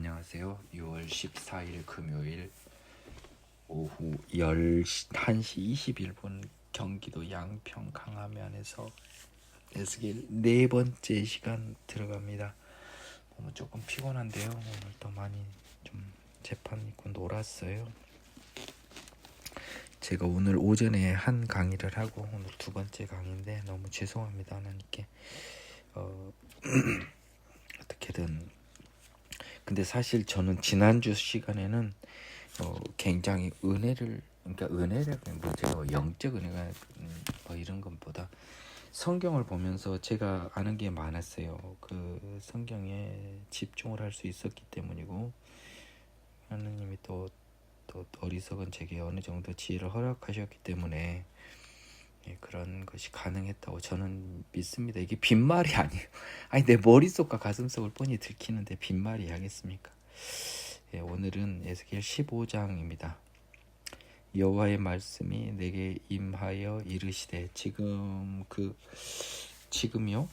안녕하세요. 6월 14일 금요일 오후 1시 21분 경기도 양평 강화면에서 에스겔 네 번째 시간 들어갑니다. 오늘 조금 피곤한데요. 오늘도 많이 좀 재판 있고 놀았어요. 제가 오늘 오전에 한 강의를 하고 오늘 두 번째 강의인데 너무 죄송합니다. 하나님께 어떻게든 근데 사실 저는 지난주 시간에는 굉장히 은혜를 그러니까 은혜라고 뭐 제가 영적 은혜가 뭐 이런 것보다 성경을 보면서 제가 아는 게 많았어요. 그 성경에 집중을 할 수 있었기 때문이고 하나님이 또 어리석은 제게 어느 정도 지혜를 허락하셨기 때문에 그런 것이 가능했다고 저는 믿습니다. 이게 빈말이 아니에요. 아니 내 머릿속과 가슴속을 뻔히 들키는데 빈말이 하겠습니까? 오늘은 에스겔 15장입니다. 여호와의 말씀이 내게 임하여 이르시되 지금요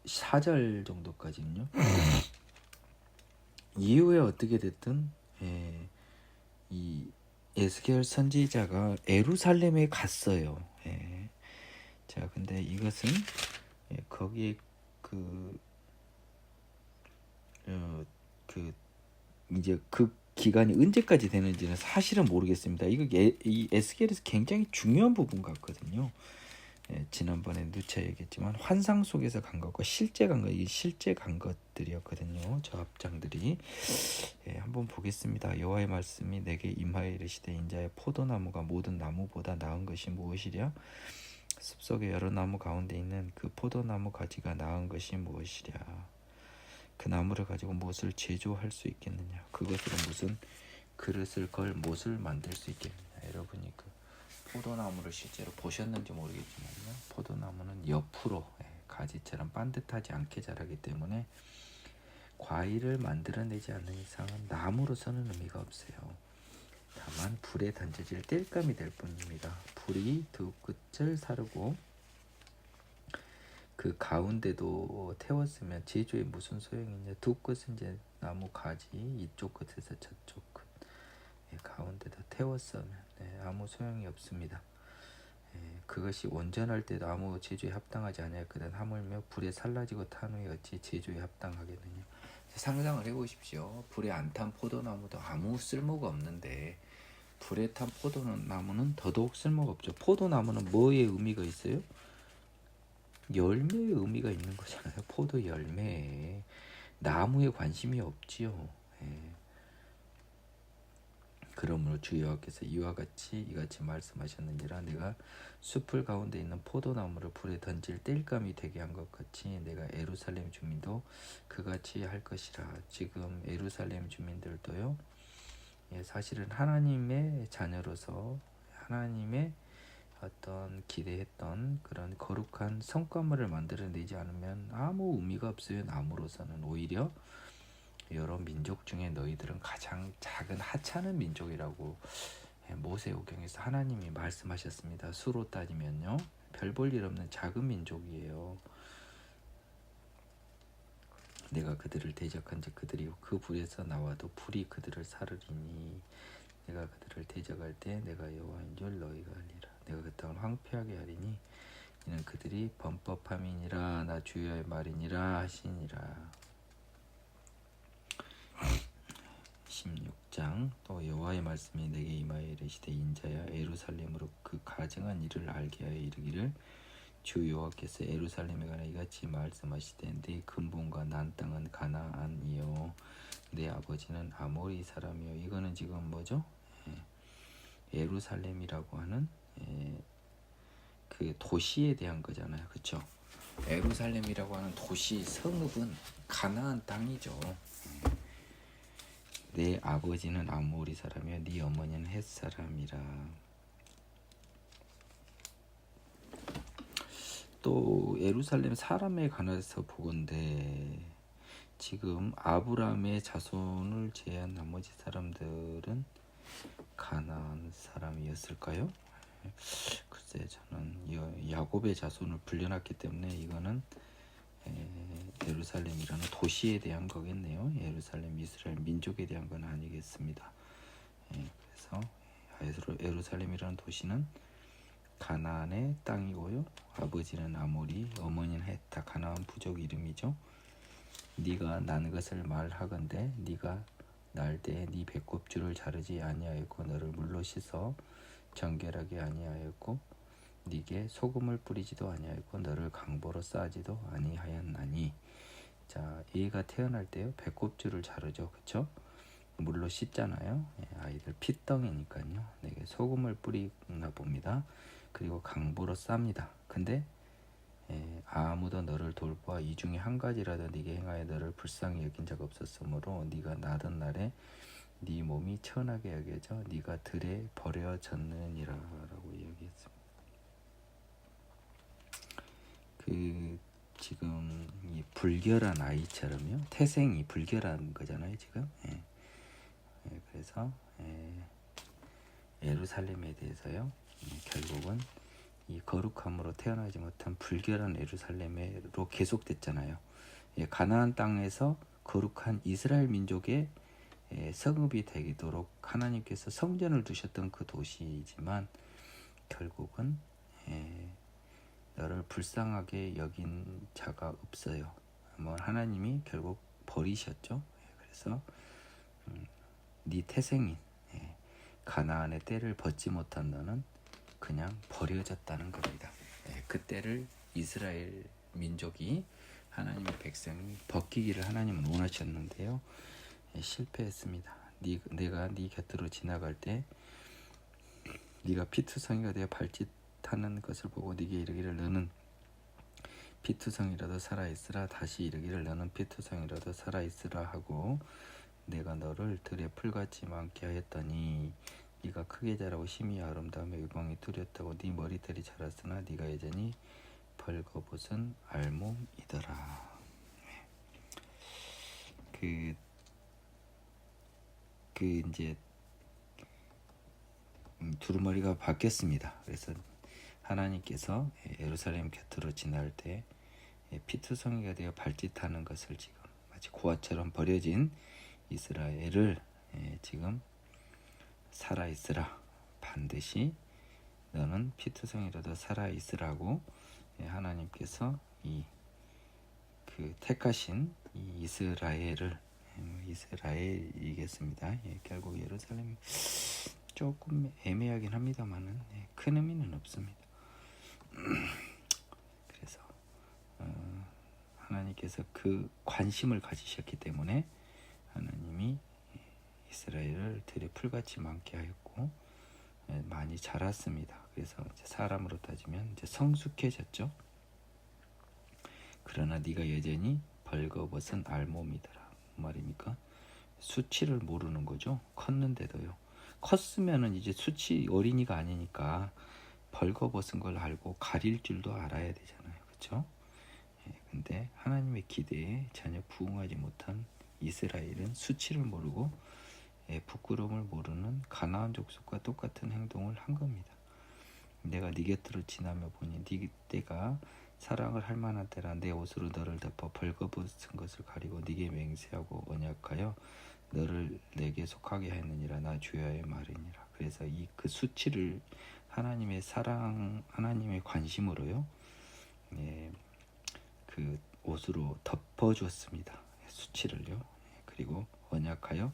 4절 정도까지는요. 이후에 어떻게 됐든 이 에스겔 선지자가 예루살렘에 갔어요. 자, 근데 이것은 거기에 이제 그 기간이 언제까지 되는지는 사실은 모르겠습니다. 이 에스겔에서 굉장히 중요한 부분 같거든요. 지난번에 누차 얘기했지만 환상 속에서 간 것과 실제 간 것, 이 실제 간 것들이었거든요. 저 앞장들이 한번 보겠습니다. 여호와의 말씀이 내게 임하여 이르시되 인자의 포도나무가 모든 나무보다 나은 것이 무엇이랴? 숲속의 여러 나무 가운데 있는 그 포도나무 가지가 나은 것이 무엇이랴? 그 나무를 가지고 무엇을 제조할 수 있겠느냐? 그것으로 무슨 그릇을 걸 못을 만들 수 있겠느냐? 여러분이 그 포도나무를 실제로 보셨는지 모르겠지만요. 포도나무는 옆으로 가지처럼 반듯하지 않게 자라기 때문에 과일을 만들어내지 않는 이상은 나무로서는 의미가 없어요. 다만 불에 던져질 땔감이 될 뿐입니다. 불이 두 끝을 사르고 그 가운데도 태웠으면 제조에 무슨 소용이 있냐. 두 끝은 이제 나무 가지 이쪽 끝에서 저쪽 끝 가운데도 태웠으면 아무 소용이 없습니다. 그것이 온전할 때도 아무 제조에 합당하지 않았거든. 하물며 불에 살라지고 탄 후에 어찌 제조에 합당하겠느냐. 상상을 해보십시오. 불에 안 탄 포도나무도 아무 쓸모가 없는데 불에 탄 포도나무는 더더욱 쓸모가 없죠. 포도나무는 뭐의 의미가 있어요? 열매의 의미가 있는 거잖아요. 포도 열매에 나무에 관심이 없지요. 그러므로 주 여호와께서 이같이 말씀하셨느니라. 내가 숲을 가운데 있는 포도나무를 불에 던질 땔감이 되게 한 것 같이 내가 예루살렘 주민도 그같이 할 것이라. 지금 예루살렘 주민들도요, 사실은 하나님의 자녀로서 하나님의 어떤 기대했던 그런 거룩한 성과물을 만들어내지 않으면 아무 의미가 없어요. 나무로서는 오히려 여러 민족 중에 너희들은 가장 작은 하찮은 민족이라고 모세오경에서 하나님이 말씀하셨습니다. 수로 따지면요, 별 볼 일 없는 작은 민족이에요. 내가 그들을 대적한즉 그들이 그 불에서 나와도 불이 그들을 사르리니 내가 그들을 대적할 때 내가 여호와인 줄 너희가 알리라. 내가 그 땅을 황폐하게 하리니 이는 그들이 범법함이니라. 나 주여의 말이니라 하시니라. 16장 또 여호와의 말씀이 내게 임하여 이르시되 인자야 예루살렘으로 그 가증한 일을 알게 하여 이르기를 주 여호와께서 예루살렘에 관하여 이같이 말씀하시되 네 근본과 난 땅은 가나안이요 내 아버지는 아모리 사람이요. 이거는 지금 뭐죠? 예루살렘이라고 하는 그 도시에 대한 거잖아요. 그렇죠? 예루살렘이라고 하는 도시 성읍은 가나안 땅이죠. 내 아버지는 아모리 사람이요 네 어머니는 헷 사람이라. 또 예루살렘 사람에 관해서 보건대 지금 아브라함의 자손을 제외한 나머지 사람들은 가나안 사람이었을까요? 글쎄 저는 야곱의 자손을 불려놨기 때문에 이거는 예루살렘이라는 도시에 대한 거겠네요. 예루살렘 이스라엘 민족에 대한 건 아니겠습니다. 그래서 예루살렘이라는 도시는 가나안의 땅이고요. 아버지는 아모리, 어머니는 헷다, 가나안 부족 이름이죠. 네가 난 것을 말하건대 네가 날 때에 네 배꼽줄을 자르지 아니하였고 너를 물로 씻어 정결하게 아니하였고 네게 소금을 뿌리지도 아니하였고 너를 강보로 싸지도 아니하였나니. 자, 얘가 태어날 때요 배꼽줄을 자르죠, 그렇죠? 물로 씻잖아요. 아이들 핏덩이니까요. 내게 소금을 뿌리나 봅니다. 그리고 강보로 쌉니다. 근데 아무도 너를 돌보아 이 중에 한 가지라도 네게 행하여 너를 불쌍히 여긴 적 없었으므로 네가 나던 날에 네 몸이 천하게 여겨져 네가 들에 버려졌느니라라고 이야기했습니다. 그 지금 이 불결한 아이처럼요. 태생이 불결한 거잖아요, 지금. 그래서 예루살렘에 대해서요. 결국은 이 거룩함으로 태어나지 못한 불결한 예루살렘으로 계속됐잖아요. 가나안 땅에서 거룩한 이스라엘 민족의 성읍이 되도록 하나님께서 성전을 두셨던 그 도시이지만 결국은 너를 불쌍하게 여긴 자가 없어요. 하나님이 결국 버리셨죠. 그래서 네 태생인 가나안의 때를 벗지 못한 너는 그냥 버려졌다는 겁니다. 그 때를 이스라엘 민족이 하나님의 백성이 벗기기를 하나님은 원하셨는데요. 실패했습니다. 내가 네 곁으로 지나갈 때 네가 피투성이가 되어 발짓하는 것을 보고 네게 이르기를 너는 피투성이라도 살아있으라. 다시 이르기를 너는 피투성이라도 살아있으라 하고 내가 너를 들에 풀같이 많게 하였더니 네가 크게 자라고 심히 아름다우며 의광이 뚜렷하고 네 머리털이 자랐으나 네가 여전히 벌거벗은 알몸이더라. 이제 두루마리가 바뀌었습니다. 그래서 하나님께서 예루살렘 곁으로 지날 때 피투성이가 되어 발짓하는 것을 지금 마치 고아처럼 버려진 이스라엘을 지금 살아있으라. 반드시 너는 피투성이라도 살아있으라고 하나님께서 그 택하신 이 이스라엘이겠습니다. 결국 예루살렘이 조금 애매하긴 합니다만은 큰 의미는 없습니다. 그래서 하나님께서 그 관심을 가지셨기 때문에 하나님이 이스라엘을 들에 풀같이 많게 하였고 많이 자랐습니다. 그래서 이제 사람으로 따지면 이제 성숙해졌죠. 그러나 네가 여전히 벌거벗은 알몸이더라. 말입니까? 수치를 모르는 거죠. 컸는데도요. 컸으면은 이제 수치 어린이가 아니니까 벌거벗은 걸 알고 가릴 줄도 알아야 되잖아요. 그렇죠? 근데 하나님의 기대에 전혀 부응하지 못한 이스라엘은 수치를 모르고 부끄러움을 모르는 가나안 족속과 똑같은 행동을 한 겁니다. 내가 네 곁으로 지나며 보니 네 때가 사랑을 할 만한 때라 내 옷으로 너를 덮어 벌거벗은 것을 가리고 네게 맹세하고 언약하여 너를 내게 속하게 하였느니라. 나 주야의 말이니라. 그래서 그 수치를 하나님의 사랑, 하나님의 관심으로요, 그 옷으로 덮어주었습니다. 수치를요. 그리고 언약하여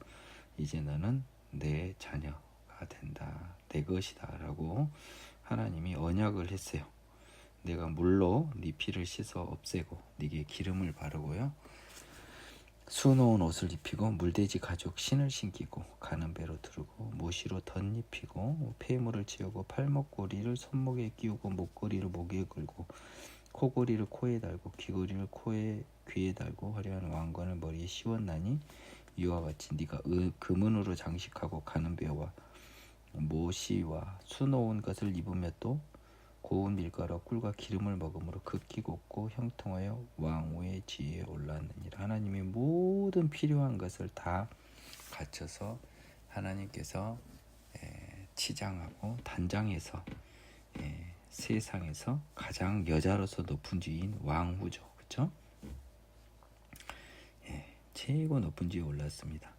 이제 너는 내 자녀가 된다, 내 것이다라고 하나님이 언약을 했어요. 내가 물로 네 피를 씻어 없애고 네게 기름을 바르고요, 수놓은 옷을 입히고 물돼지 가죽 신을 신기고 가는 배로 두르고 모시로 덧입히고 폐물을 지우고 팔목고리를 손목에 끼우고 목고리를 목에 걸고 코고리를 코에 달고 귀고리를 귀에 달고 화려한 왕관을 머리에 씌웠나니 이와 같이 네가 금은으로 장식하고 가는 배와 모시와 수놓은 것을 입으며 또 고운 밀가루 꿀과 기름을 먹음으로 극히 곱고 형통하여 왕후의 지위에 올랐느니라. 하나님이 모든 필요한 것을 다 갖춰서 하나님께서 치장하고 단장해서 세상에서 가장 여자로서 높은 지위인 왕후죠. 그렇죠? 최고 높은 지에 올랐습니다.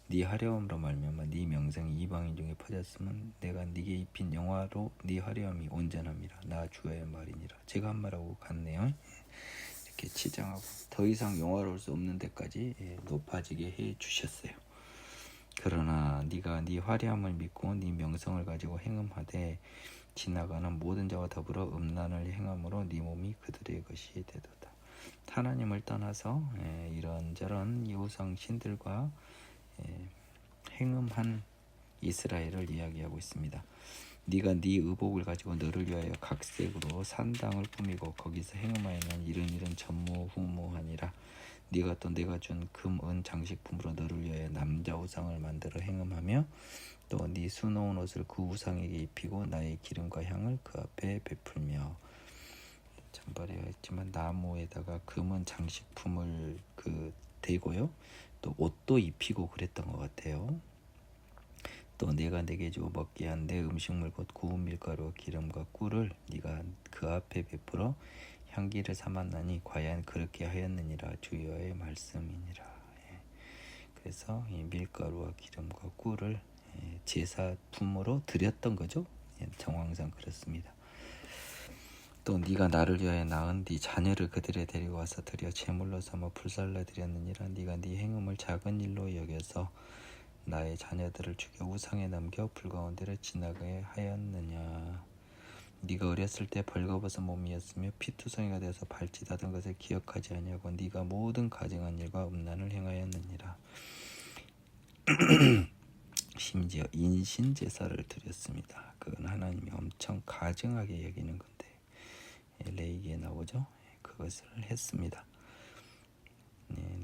네 화려함으로 말미암아 네 명성이 이방인 중에 퍼졌으면 내가 네게 입힌 영화로 네 화려함이 온전함이라. 나 주의 말이니라. 제가 한 말하고 같네요. 이렇게 치장하고 더 이상 영화로울 수 없는 데까지 높아지게 해 주셨어요. 그러나 네가 네 화려함을 믿고 네 명성을 가지고 행음하되 지나가는 모든 자와 더불어 음란을 행함으로 네 몸이 그들의 것이 되도다. 하나님을 떠나서 이런저런 우상 신들과 행음한 이스라엘을 이야기하고 있습니다. 네가 네 의복을 가지고 너를 위하여 각색으로 산당을 꾸미고 거기서 행음하여는 이런 전무후무하니라. 네가 또 내가 준 금, 은 장식품으로 너를 위하여 남자 우상을 만들어 행음하며 또 네 수놓은 옷을 그 우상에게 입히고 나의 기름과 향을 그 앞에 베풀며. 전발에 했지만 나무에다가 금은 장식품을 대고요. 또 옷도 입히고 그랬던 것 같아요. 또 내가 내게 주어 먹게 한 내 음식물 곧 구운 밀가루와 기름과 꿀을 네가 그 앞에 베풀어 향기를 삼았나니 과연 그렇게 하였느니라. 주여의 말씀이니라. 그래서 이 밀가루와 기름과 꿀을 제사품으로 드렸던 거죠. 정황상 그렇습니다. 또 네가 나를 위하여 낳은 네 자녀를 그들에 데리고 와서 드려 제물로 삼아 불살라 드렸느니라. 네가 네 행음을 작은 일로 여겨서 나의 자녀들을 죽여 우상에 넘겨 불 가운데를 지나가게 하였느냐. 네가 어렸을 때 벌거벗은 몸이었으며 피투성이가 되어서 발짓하던 것을 기억하지 아니하고 네가 모든 가증한 일과 음란을 행하였느니라. 심지어 인신 제사를 드렸습니다. 그건 하나님이 엄청 가증하게 여기는 건데 레이기에 나오죠. 그것을 했습니다.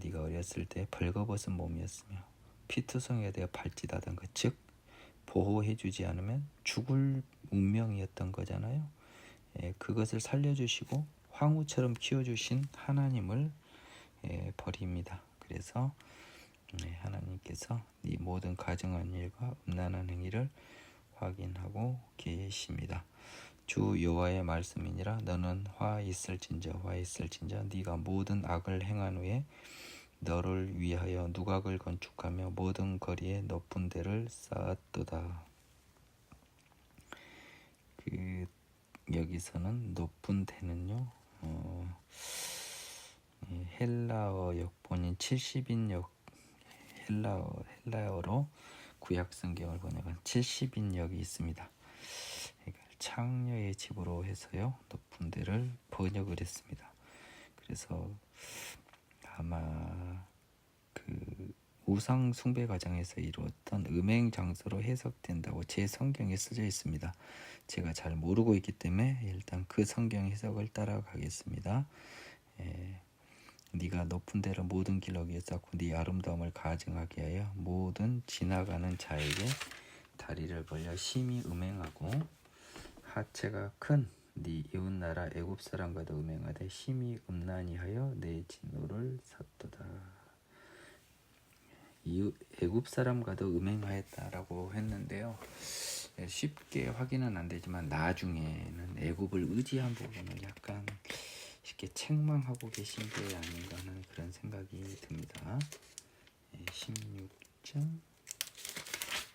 네가 어렸을 때 벌거벗은 몸이었으며 피투성이가 되어 발짓하던 것, 즉 보호해주지 않으면 죽을 운명이었던 거잖아요. 그것을 살려주시고 황후처럼 키워주신 하나님을 버립니다. 그래서 하나님께서 네 모든 가증한 일과 음란한 행위를 확인하고 계십니다. 주 여호와의 말씀이니라. 너는 화 있을진저 네가 모든 악을 행한 후에 너를 위하여 누각을 건축하며 모든 거리에 높은 데를 쌓았도다. 여기서는 높은 데는요, 헬라어 역본인 70인역 헬라어로 구약 성경을 번역한 70인역이 있습니다. 창녀의 집으로 해서요, 높은 데를 번역을 했습니다. 그래서 아마 우상 숭배 과정에서 이루었던 음행 장소로 해석된다고 제 성경에 쓰여 있습니다. 제가 잘 모르고 있기 때문에 일단 그 성경 해석을 따라가겠습니다. 네가 높은 데로 모든 길로 위에 쌓고 네 아름다움을 가증하게 하여 모든 지나가는 자에게 다리를 벌려 심히 음행하고 하체가 큰 네 이웃나라 애굽 사람과도 음행하되 심히 음란히 하여 내 진노를 샀도다. 애굽 사람과도 음행하였다라고 했는데요. 쉽게 확인은 안 되지만 나중에는 애굽을 의지한 부분을 약간 쉽게 책망하고 계신 게 아닌가 하는 그런 생각이 듭니다. 16장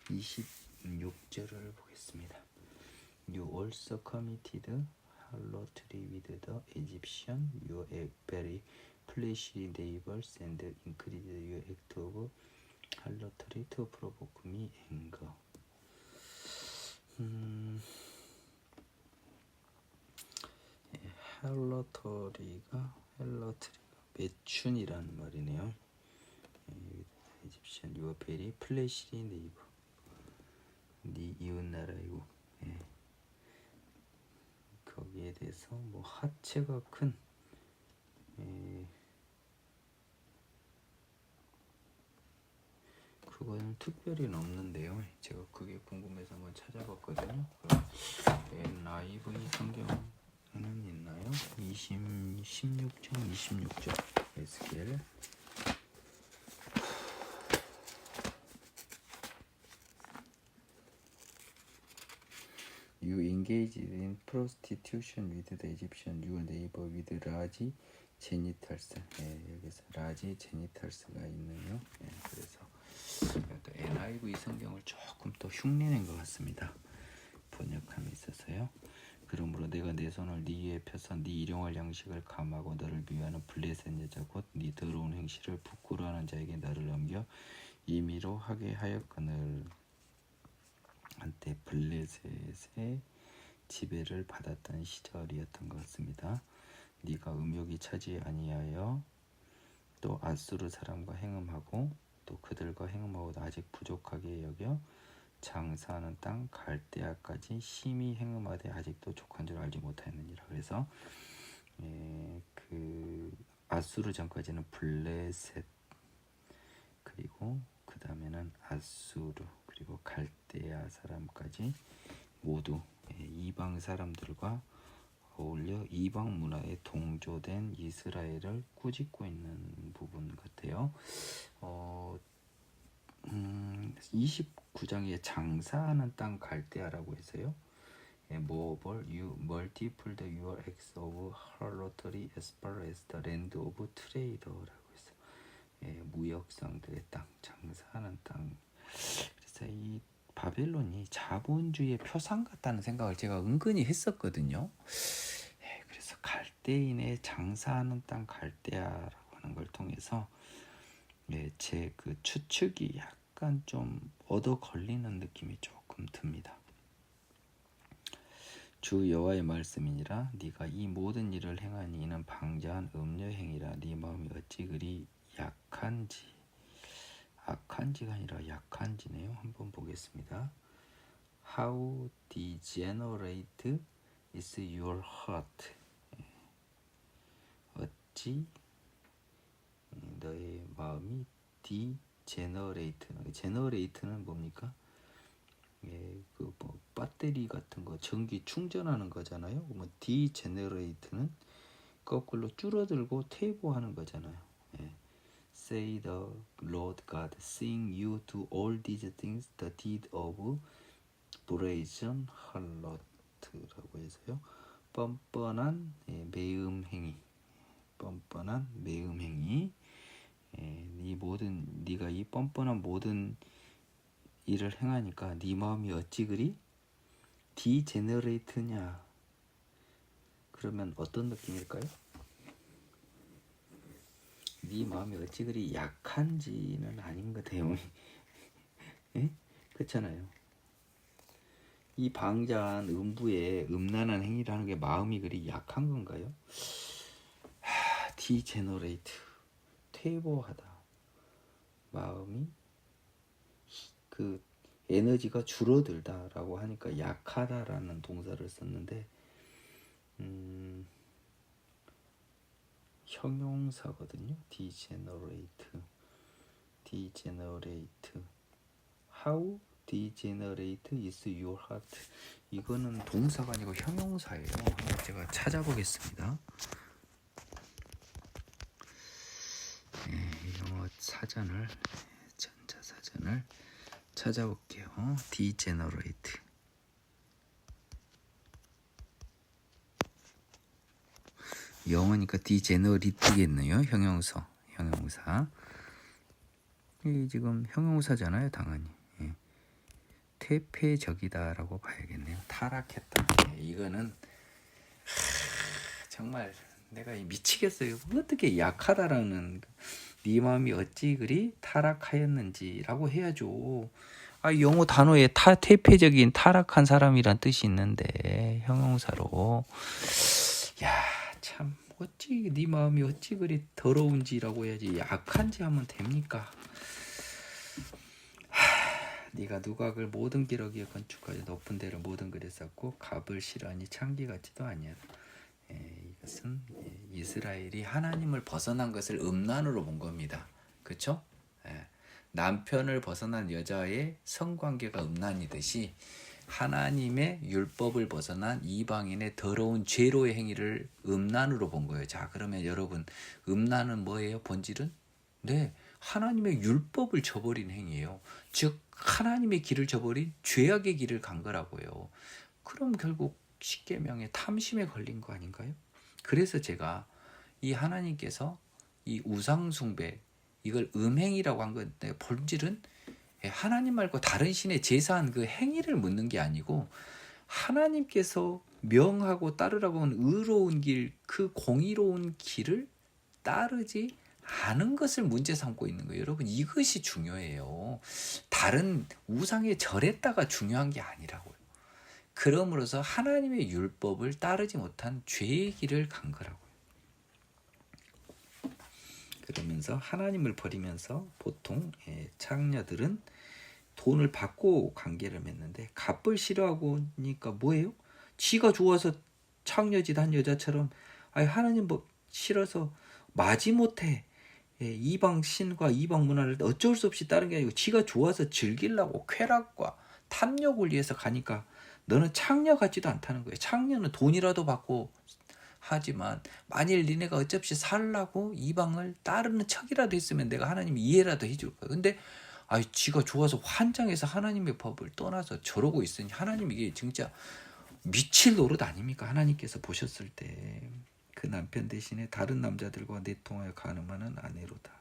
26절을 보겠습니다. You also committed harlotry with the Egyptian, your very fleshly neighbors, and increased your act of harlotry to provoke me anger. harlotry가 매춘이라는 말이네요. Egyptian, your very fleshly neighbor. 네 이웃 나라이고. 거기에 대해서 뭐 하체가 큰 그거는 특별히는 없는데요. 제가 그게 궁금해서 한번 찾아봤거든요. NIV 성경에는 있나요? 16장 26절 에스겔. You engaged in prostitution with the Egyptian, your neighbor with large 제니털스. 여기서 라지 제니털스가 있네요. 그래서 또 NIV 성경을 조금 또 흉내낸 것 같습니다. 번역함에 있어서요. 그러므로 내가 내 손을 네 위에 펴서 네 일용할 양식을 감하고 너를 미워하는 블레셋 여자 곧 네 더러운 행실을 부끄러워하는 자에게 너를 넘겨 임의로 하게 하였거늘. 한때 블레셋의 지배를 받았던 시절이었던 것 같습니다. 네가 음욕이 차지 아니하여 또 아수르 사람과 행음하고 또 그들과 행음하고도 아직 부족하게 여겨 장사하는 땅 갈대아까지 심히 행음하되 아직도 족한 줄 알지 못하였느니라. 그래서 그 아수르 전까지는 블레셋, 그리고 그 다음에는 아수르, 그리고 갈대아 사람까지 모두 이방 사람들과 어울려 이방 문화에 동조된 이스라엘을 꾸짖고 있는 부분 같아요. 29장에 장사하는 땅 갈대아라고 했어요. Moreover, you multiplied your acts of harlotry as far as the land of trader라고 했어요. 무역상들의 땅, 장사하는 땅. 그래서 이 바벨론이 자본주의의 표상 같다는 생각을 제가 은근히 했었거든요. 그래서 갈대인의 장사하는 땅 갈대아라고 하는 걸 통해서 제 그 추측이 약간 좀 얻어 걸리는 느낌이 조금 듭니다. 주 여호와의 말씀이니라. 네가 이 모든 일을 행하니 이는 방자한 음녀행이라. 네 마음이 어찌 그리 악한지가 아니라 약한지네요. 한번 보겠습니다. How degenerate is your heart? 어찌 너의 마음이 generate는 뭡니까? 그 뭐 배터리 같은 거 전기 충전하는 거잖아요. 뭐 degenerate는 거꾸로 줄어들고 퇴보하는 거잖아요. Say the Lord God, seeing you do all these things, the deed of brazen harlot라고 해서요. 뻔뻔한 매음행위, 뻔뻔한 매음행위. 네가 이 뻔뻔한 모든 일을 행하니까 네 마음이 어찌 그리 디제너레이트냐? 그러면 어떤 느낌일까요? 네 마음이 어찌 그리 약한지는 아닌 것 같아요. 그렇잖아요. 이 방자한 음부의 음란한 행위라는 게 마음이 그리 약한 건가요? 디제너레이트, 퇴보하다. 마음이 그 에너지가 줄어들다라고 하니까 약하다라는 동사를 썼는데 형용사거든요. degenerate. How degenerate is your heart? 이거는 동사가 아니고 형용사예요. 한번 제가 찾아보겠습니다. 영어 사전을, 전자 사전을 찾아볼게요. degenerate. 영어니까 degenerate겠네요. 형용사. 이 지금 형용사잖아요, 당연히. 퇴폐적이다라고 봐야겠네요. 타락했다. 이거는 정말 내가 미치겠어요. 어떻게 약하다라는, 네 마음이 어찌 그리 타락하였는지라고 해야죠. 영어 단어에 퇴폐적인, 타락한 사람이란 뜻이 있는데 형용사로, 참 어찌 네 마음이 어찌 그리 더러운지라고 해야지 약한지 하면 됩니까? 네가 누각을 모든 기러기에 건축하여 높은 데를 모든 글에 쌓고 갑을 싫어하니 창기 같지도 아니하다. 이것은 이스라엘이 하나님을 벗어난 것을 음란으로 본 겁니다. 그렇죠? 남편을 벗어난 여자의 성관계가 음란이듯이 하나님의 율법을 벗어난 이방인의 더러운 죄로의 행위를 음란으로 본 거예요. 자, 그러면 여러분, 음란은 뭐예요? 본질은? 하나님의 율법을 저버린 행위예요. 즉 하나님의 길을 저버린 죄악의 길을 간 거라고요. 그럼 결국 십계명의 탐심에 걸린 거 아닌가요? 그래서 제가 이 하나님께서 이 우상숭배 이걸 음행이라고 한 건데 본질은 하나님 말고 다른 신에 제사한 그 행위를 묻는 게 아니고 하나님께서 명하고 따르라고 한 의로운 길, 그 공의로운 길을 따르지 않은 것을 문제 삼고 있는 거예요. 여러분 이것이 중요해요. 다른 우상에 절했다가 중요한 게 아니라고요. 그러므로서 하나님의 율법을 따르지 못한 죄의 길을 간 거라고요. 그러면서 하나님을 버리면서 보통 창녀들은 돈을 받고 관계를 맺는데 값을 싫어하고 니까 뭐예요? 지가 좋아서 창녀짓 한 여자처럼 하나님 뭐 싫어서 마지못해 이방 신과 이방 문화를 어쩔 수 없이 따른 게 아니고 지가 좋아서 즐기려고 쾌락과 탐욕을 위해서 가니까 너는 창녀 같지도 않다는 거예요. 창녀는 돈이라도 받고 하지만 만일 니네가 어차피 살라고 이방을 따르는 척이라도 했으면 내가 하나님 이해라도 해줄 거야. 근데 지가 좋아서 환장해서 하나님의 법을 떠나서 저러고 있으니 하나님 이게 진짜 미칠 노릇 아닙니까? 하나님께서 보셨을 때 그 남편 대신에 다른 남자들과 내통하여 간음하는 아내로다.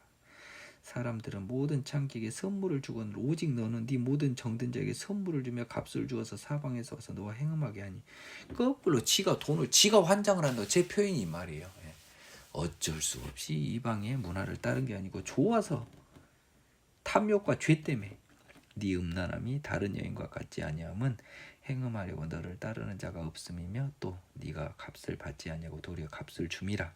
사람들은 모든 창기에게 선물을 주거늘 오직 너는 네 모든 정든 자에게 선물을 주며 값을 주어서 사방에서 와서 너와 행음하게 하니 거꾸로 지가 돈을 지가 환장을 한다. 제 표현이 이 말이에요. 어쩔 수 없이 이방의 문화를 따른 게 아니고 좋아서 탐욕과 죄 때문에 네 음란함이 다른 여인과 같지 아니함은 행음하려고 너를 따르는 자가 없음이며 또 네가 값을 받지 아니하고 도리어 값을 줌이라.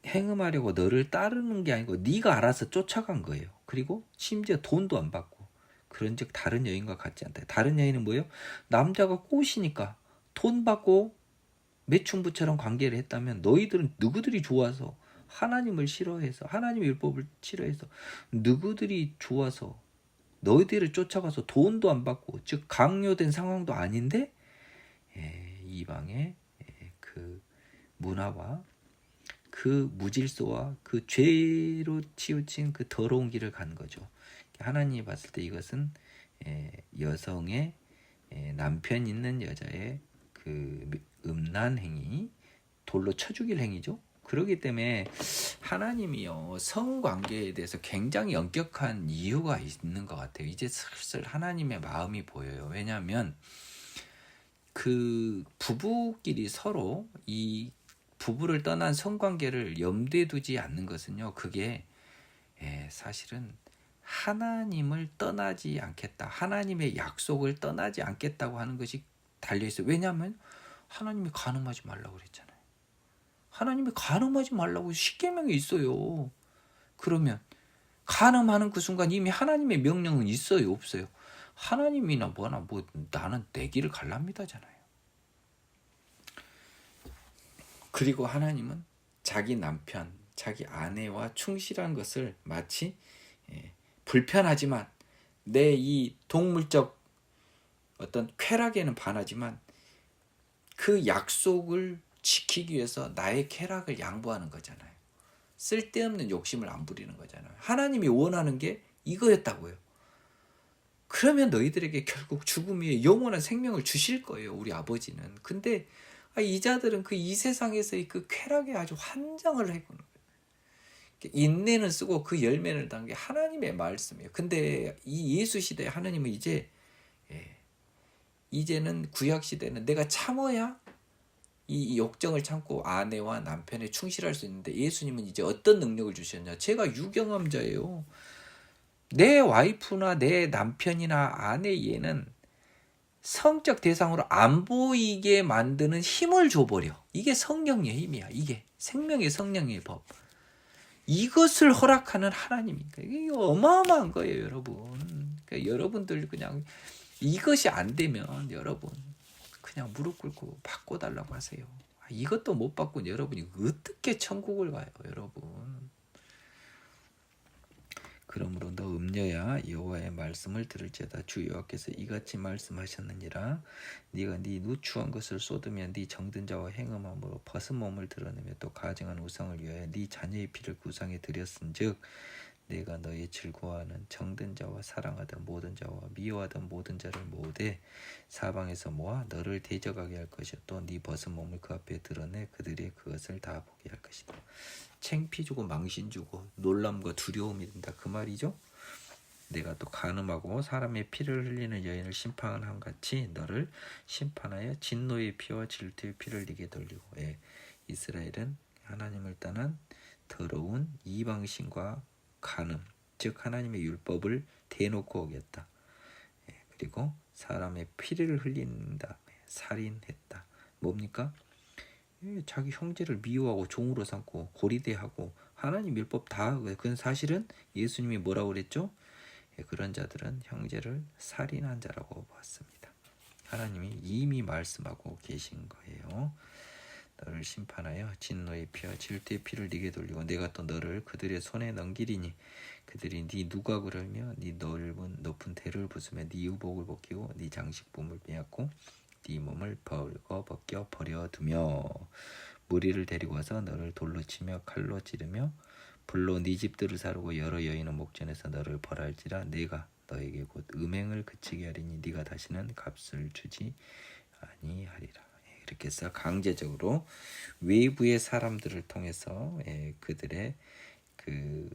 행음하려고 너를 따르는 게 아니고 네가 알아서 쫓아간 거예요. 그리고 심지어 돈도 안 받고 그런즉 다른 여인과 같지 않다. 다른 여인은 뭐예요? 남자가 꼬시니까 돈 받고 매춘부처럼 관계를 했다면 너희들은 누구들이 좋아서 하나님을 싫어해서 하나님의 율법을 싫어해서 누구들이 좋아서 너희들을 쫓아가서 돈도 안 받고 즉 강요된 상황도 아닌데 이방의 그 문화와 그 무질서와 그 죄로 치우친 그 더러운 길을 간 거죠. 하나님이 봤을 때 이것은 여성의 남편 있는 여자의 그 음란 행위, 돌로 쳐 죽일 행위죠. 그렇기 때문에 하나님이요 성관계에 대해서 굉장히 엄격한 이유가 있는 것 같아요. 이제 슬슬 하나님의 마음이 보여요. 왜냐하면 그 부부끼리 서로 이 부부를 떠난 성관계를 염두에 두지 않는 것은요, 그게 사실은 하나님을 떠나지 않겠다, 하나님의 약속을 떠나지 않겠다고 하는 것이 달려있어요. 왜냐하면 하나님이 간음하지 말라고 그랬잖아요. 하나님이 간음하지 말라고 십계명이 있어요. 그러면 간음하는 그 순간 이미 하나님의 명령은 있어요, 없어요? 하나님이나 뭐나 뭐 나는 내 길을 갈랍니다잖아요. 그리고 하나님은 자기 남편, 자기 아내와 충실한 것을 마치 불편하지만 내 이 동물적 어떤 쾌락에는 반하지만 그 약속을 지키기 위해서 나의 쾌락을 양보하는 거잖아요. 쓸데없는 욕심을 안 부리는 거잖아요. 하나님이 원하는 게 이거였다고요. 그러면 너희들에게 결국 죽음 위에 영원한 생명을 주실 거예요, 우리 아버지는. 근데 이 자들은 그 이 세상에서의 그 쾌락에 아주 환장을 해보는 거예요. 인내는 쓰고 그 열매를 단 게 하나님의 말씀이에요. 근데 이 예수 시대에 하나님은 이제는 구약 시대는 내가 참아야 이 욕정을 참고 아내와 남편에 충실할 수 있는데 예수님은 이제 어떤 능력을 주셨냐? 제가 유경험자예요. 내 와이프나 내 남편이나 아내 얘는 성적 대상으로 안 보이게 만드는 힘을 줘버려. 이게 성령의 힘이야. 이게 생명의 성령의 법. 이것을 허락하는 하나님이니까 이게 어마어마한 거예요, 여러분. 그러니까 여러분들 그냥 이것이 안 되면 여러분 그냥 무릎 꿇고 바꿔달라고 하세요. 이것도 못 바꾼 여러분이 어떻게 천국을 가요, 여러분. 그러므로 너 음녀야 여호와의 말씀을 들을지어다. 주 여호와께서 이같이 말씀하셨느니라. 네가 네 누추한 것을 쏟으면 네 정든 자와 행음함으로 벗은 몸을 드러내며 또 가증한 우상을 위하여 네 자녀의 피를 구상에 드렸은즉 내가 너희 즐거워하는 정든 자와 사랑하던 모든 자와 미워하던 모든 자를 모두 사방에서 모아 너를 대적하게 할 것이요 또 네 벗은 몸을 그 앞에 드러내 그들이 그것을 다 보게 할 것이다. 창피 주고 망신 주고 놀람과 두려움이 든다 그 말이죠. 내가 또 간음하고 사람의 피를 흘리는 여인을 심판한 같이 너를 심판하여 진노의 피와 질투의 피를 네게 돌리고 이스라엘은 하나님을 떠난 더러운 이방신과 간음 즉 하나님의 율법을 대놓고 어겼다. 그리고 사람의 피를 흘린 다음에 살인했다. 뭡니까? 자기 형제를 미워하고 종으로 삼고 고리대하고 하나님 율법 다 그건 사실은 예수님이 뭐라고 그랬죠? 그런 자들은 형제를 살인한 자라고 봤습니다. 하나님이 이미 말씀하고 계신 거예요. 너를 심판하여 진노의 피와 질투의 피를 네게 돌리고 내가 또 너를 그들의 손에 넘기리니 그들이 네 누각을 흘며 네 높은 대를 부수며 네 의복을 벗기고 네 장식품을 빼앗고 네 몸을 벗겨 버려두며 무리를 데리고 와서 너를 돌로 치며 칼로 찌르며 불로 네 집들을 사르고 여러 여인의 목전에서 너를 벌할지라 내가 너에게 곧 음행을 그치게 하리니 네가 다시는 값을 주지 아니하리라. 이렇게 해서 강제적으로 외부의 사람들을 통해서 그들의 그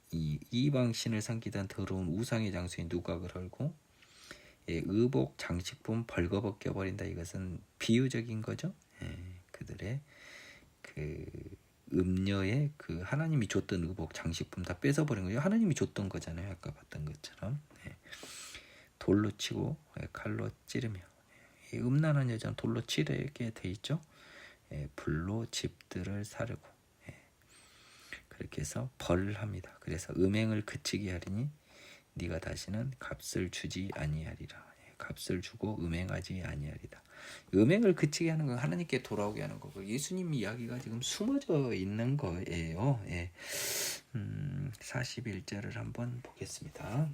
이방신을 섬기던 더러운 우상의 장소에 누각을 헐고 의복 장식품 벌거벗겨 버린다. 이것은 비유적인 거죠. 그들의 그 음녀의 그 하나님이 줬던 의복 장식품 다 뺏어버린 거죠. 하나님이 줬던 거잖아요. 아까 봤던 것처럼 돌로 치고 칼로 찌르며 음란한 여자는 돌로 치르게 돼 있죠. 불로 집들을 사르고 그렇게 해서 벌합니다. 그래서 음행을 그치게 하리니 네가 다시는 값을 주지 아니하리라. 값을 주고 음행하지 아니하리다. 음행을 그치게 하는 건 하나님께 돌아오게 하는 거고 예수님 이야기가 지금 숨어져 있는 거예요. 41절을 한번 보겠습니다.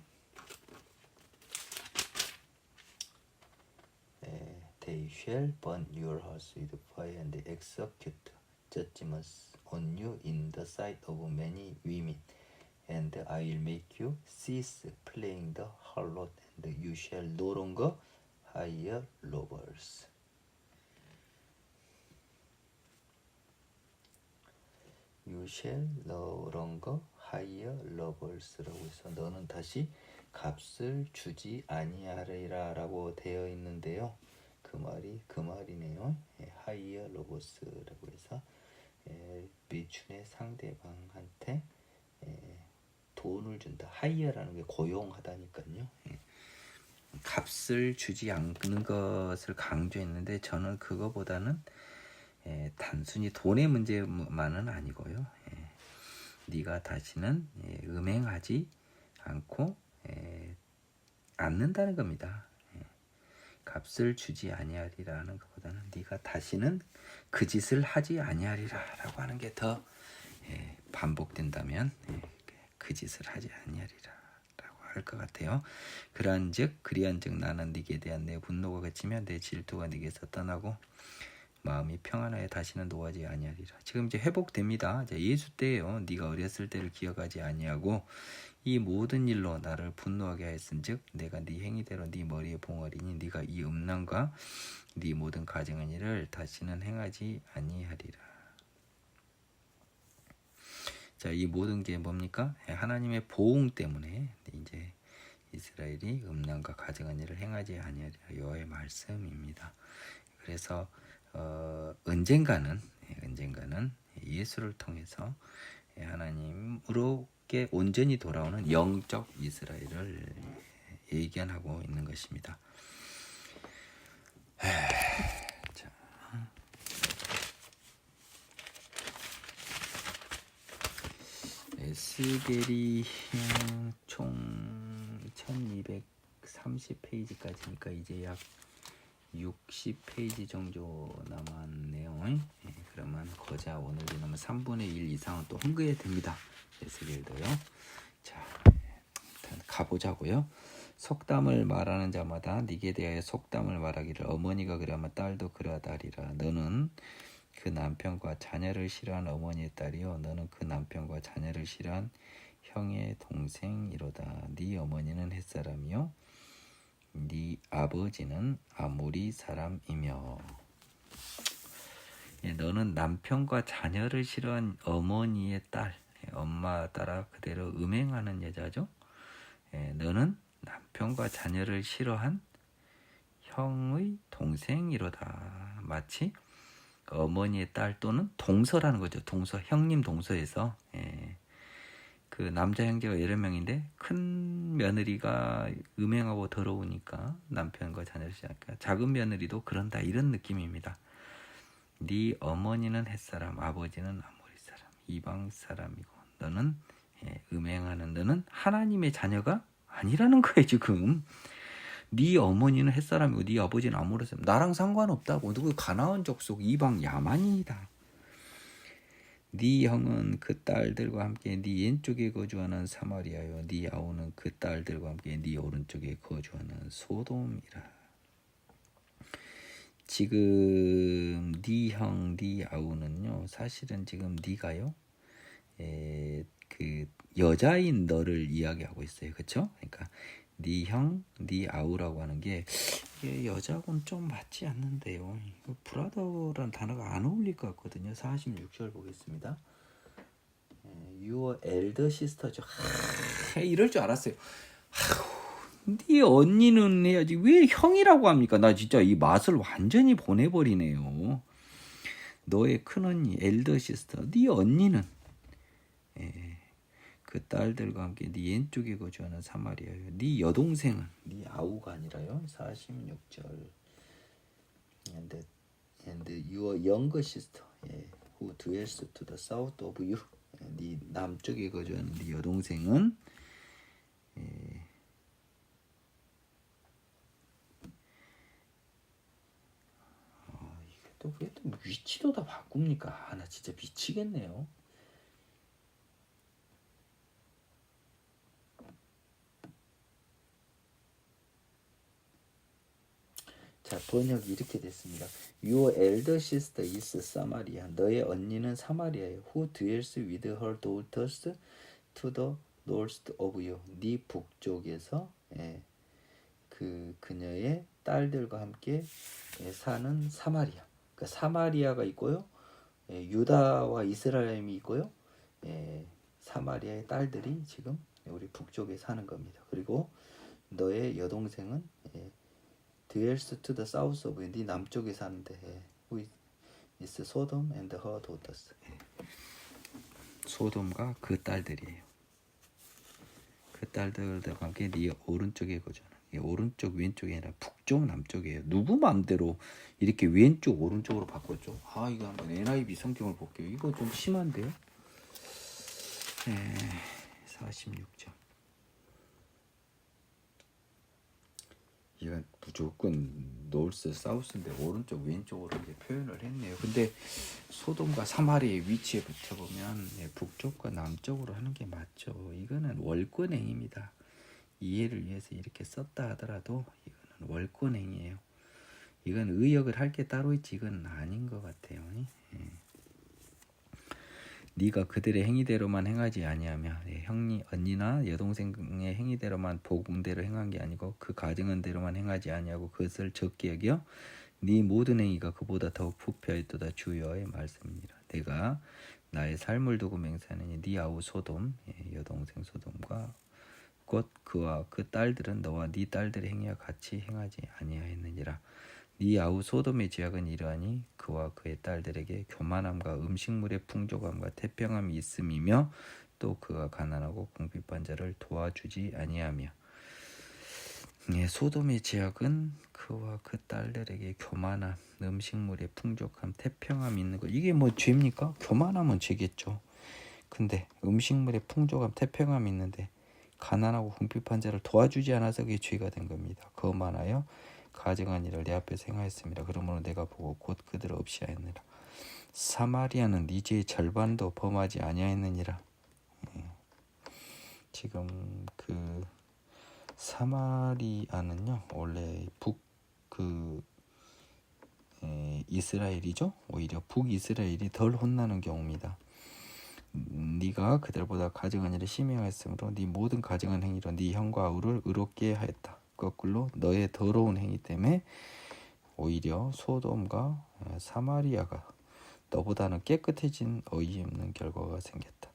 They shall burn your house with fire and execute judgments on you in the sight of many women. And I will make you cease playing the harlot, and you shall no longer hire robbers. You shall no longer hire robbers라고 해서 너는 다시 값을 주지 아니하리라라고 되어 있는데요. 그 말이네요. hire robbers라고 해서 매춘의 상대방한테 돈을 준다. 하이어라는 게 고용하다니까요. 값을 주지 않는 것을 강조했는데 저는 그거보다는 단순히 돈의 문제만은 아니고요. 네가 다시는 음행하지 않고 않는다는 겁니다. 값을 주지 아니하리라는 것보다는 네가 다시는 그 짓을 하지 아니하리라라고 하는 게 더 반복된다면 그 짓을 하지 아니하리라라고 할 것 같아요. 그리한즉 나는 네게 대한 내 분노가 그치며 내 질투가 네게서 떠나고 마음이 평안하여 다시는 노하지 아니하리라. 지금 이제 회복됩니다. 예수 때예요. 네가 어렸을 때를 기억하지 아니하고 이 모든 일로 나를 분노하게 하였은즉 내가 네 행위대로 네 머리에 봉하리니 네가 이 음란과 네 모든 가증한 일을 다시는 행하지 아니하리라. 자, 이 모든 게 뭡니까? 하나님의 보응 때문에 이제 이스라엘이 음란과 가증한 일을 행하지 아니하리라. 여호와의 말씀입니다. 그래서 언젠가는 예수를 통해서 하나님으로께 온전히 돌아오는 영적 이스라엘을 예견하고 있는 것입니다. 자, 에스겔이 총 1230페이지까지니까 이제 약 60페이지 정도 남았네요. 그러면 거자 오늘 지나면 3분의 1 이상은 또 흥거해야 됩니다. 에스겔도요. 자, 일단 가보자고요. 속담을 말하는 자마다 네게 대하여 속담을 말하기를 어머니가 그러면 딸도 그러하다리라. 너는 그 남편과 자녀를 싫어한 어머니의 딸이요 너는 그 남편과 자녀를 싫어한 형의 동생이로다. 네 어머니는 햇사람이요 네 아버지는 아모리 사람이며. 너는 남편과 자녀를 싫어한 어머니의 딸, 엄마 따라 그대로 음행하는 여자죠. 너는 남편과 자녀를 싫어한 형의 동생이로다. 마치 어머니의 딸 또는 동서라는 거죠. 동서, 형님 동서에서 그 남자 형제가 여러 명인데 큰 며느리가 음행하고 더러우니까 남편과 자녀를 싫어하니까 작은 며느리도 그런다, 이런 느낌입니다. 네 어머니는 햇사람, 아버지는 아모리 사람, 이방 사람이고 너는 음행하는 너는 하나님의 자녀가 아니라는 거예요. 지금 네 어머니는 햇사람이고 네 아버지는 아모리 사람, 나랑 상관없다고. 누구 가나안 족속 이방 야만인이다. 네 형은 그 딸들과 함께 네 왼쪽에 거주하는 사마리아요 네 아우는 그 딸들과 함께 네 오른쪽에 거주하는 소돔이라. 지금 네 형, 네 아우는요, 사실은 지금 네가요, 그 여자인 너를 이야기하고 있어요, 그렇죠? 그러니까 네 형, 네 아우라고 하는 게 이게 여자하고는 좀 맞지 않는데요. 브라더라는 단어가 안 어울릴 것 같거든요. 46절 보겠습니다. Your elder sister죠. 이럴 줄 알았어요. 네 언니는 해야지 왜 형이라고 합니까? 나 진짜 이 맛을 완전히 보내버리네요. 너의 큰언니 엘더 시스터, 네 언니는 그 딸들과 함께 네 왼쪽에 거주하는 사마리아요. 네 여동생은 네 아우가 아니라요. 46절 and your younger sister who dwells to the south of you. 네 남쪽에 거주하는 네 여동생은 또 왜 또 위치도 다 바꿉니까? 나 진짜 미치겠네요. 자, 번역이 이렇게 됐습니다. Your elder sister is Samaria. 너의 언니는 사마리아예요. Who dwells with her daughters to the north of you. 네 북쪽에서 그녀의 딸들과 함께 사는 사마리아. 그러니까 사마리아가 있고요. 유다와 이스라엘이 있고요. 사마리아의 딸들이 지금 우리 북쪽에 사는 겁니다. 그리고 너의 여동생은 dwells to the south of you. 네 남쪽에 사는데 who is Sodom and her daughters. 소돔과 그 딸들이에요. 그 딸들과 함께 네 오른쪽에 거주하는. 오른쪽 왼쪽이 아니라 북쪽 남쪽이에요. 누구 마음대로 이렇게 왼쪽 오른쪽으로 바꿨죠. 이거 한번 NIV 성경을 볼게요. 이거 좀 심한데요. 46점. 이건 무조건 노스 사우스인데 오른쪽 왼쪽으로 이렇게 표현을 했네요. 근데 소돔과 사마리아의 위치에 붙여보면 북쪽과 남쪽으로 하는 게 맞죠. 이거는 월권행입니다. 이해를 위해서 이렇게 썼다 하더라도 이거는 월권행이에요. 이건 의역을 할 게 따로 있지 이건 아닌 것 같아요. 네가 그들의 행위대로만 행하지 아니하며 형님, 언니나 여동생의 행위대로만 복음대로 행한 게 아니고 그 가증한 대로만 행하지 아니하고 그것을 적게 여겨 네 모든 행위가 그보다 더욱 부패하였도다. 주여의 말씀이니라. 내가 나의 삶을 두고 맹세하느니 네 아우 소돔, 여동생 소돔과 곧 그와 그 딸들은 너와 네 딸들의 행위와 같이 행하지 아니하였느니라. 네 아우 소돔의 죄악은 이러하니 그와 그의 딸들에게 교만함과 음식물의 풍족함과 태평함이 있음이며 또 그가 가난하고 궁핍한 자를 도와주지 아니하며. 소돔의 죄악은 그와 그 딸들에게 교만함, 음식물의 풍족함, 태평함이 있는 거. 이게 뭐 죄입니까? 교만함은 죄겠죠. 근데 음식물의 풍족함, 태평함이 있는데 가난하고 궁핍한 자를 도와주지 않아서 그게 죄가 된 겁니다. 거만하여 가증한 일을 내 앞에서 행하였습니다. 그러므로 내가 보고 곧 그들을 없이 하였느라. 사마리아는 네 죄의 절반도 범하지 아니하였느니라. 지금 그 사마리아는요 원래 이스라엘이죠. 오히려 북이스라엘이 덜 혼나는 경우입니다. 네가 그들보다 가증한 일을 심히 하였으므로 네 모든 가증한 행위로 네 형과 아우를 의롭게 하였다. 거꾸로 너의 더러운 행위 때문에 오히려 소돔과 사마리아가 너보다는 깨끗해진 어이없는 결과가 생겼다.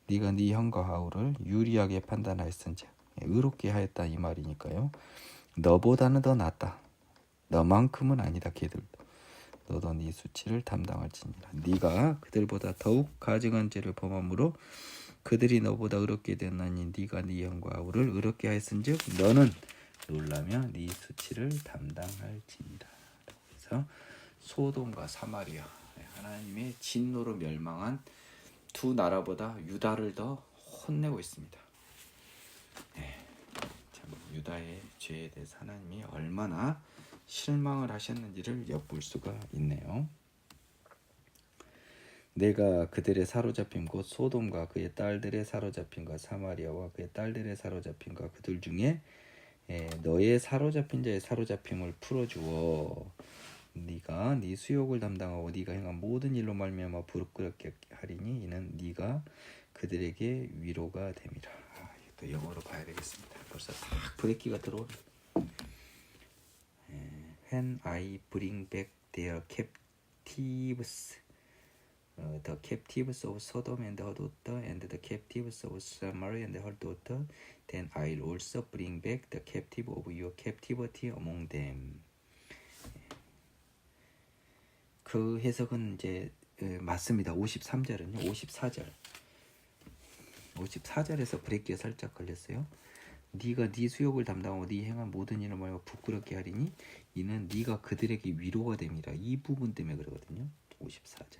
네가 네 형과 아우를 유리하게 판단하였은즉 의롭게 하였다 이 말이니까요. 너보다는 더 낫다. 너만큼은 아니다 걔들도. 너도 네 수치를 담당할지니라. 네가 그들보다 더욱 가증한 죄를 범함으로 그들이 너보다 의롭게 되었나니 네가 네 형과 아우를 의롭게 하였은즉 너는 놀라며 네 수치를 담당할지니라. 그래서 소돔과 사마리아 하나님의 진노로 멸망한 두 나라보다 유다를 더 혼내고 있습니다. 참 유다의 죄에 대해서 하나님이 얼마나 실망을 하셨는지를 엿볼 수가 있네요. 내가 그들의 사로잡힘 곧 소돔과 그의 딸들의 사로잡힘과 사마리아와 그의 딸들의 사로잡힘과 그들 중에 너의 사로잡힌 자의 사로잡힘을 풀어주어 네가 네 수욕을 담당하고 네가 행한 모든 일로 말미암아 부끄럽게 하리니 이는 네가 그들에게 위로가 됨이라. 또 영어로 봐야 되겠습니다. 벌써 딱 브레이크가 들어오네. When I bring back their captives, the captives of Sodom and her daughter, and the captives of Samaria and her daughter, then I'll also bring back the captive of your captivity among them. 그 해석은 이제 맞습니다. 53절은요. 54절에서 브레이크가 살짝 걸렸어요. 네가 네 수욕을 담당하고 네 행한 모든 일을 말하고 부끄럽게 하리니 이는 네가 그들에게 위로가 됨이라. 이 부분 때문에 그러거든요. 54절.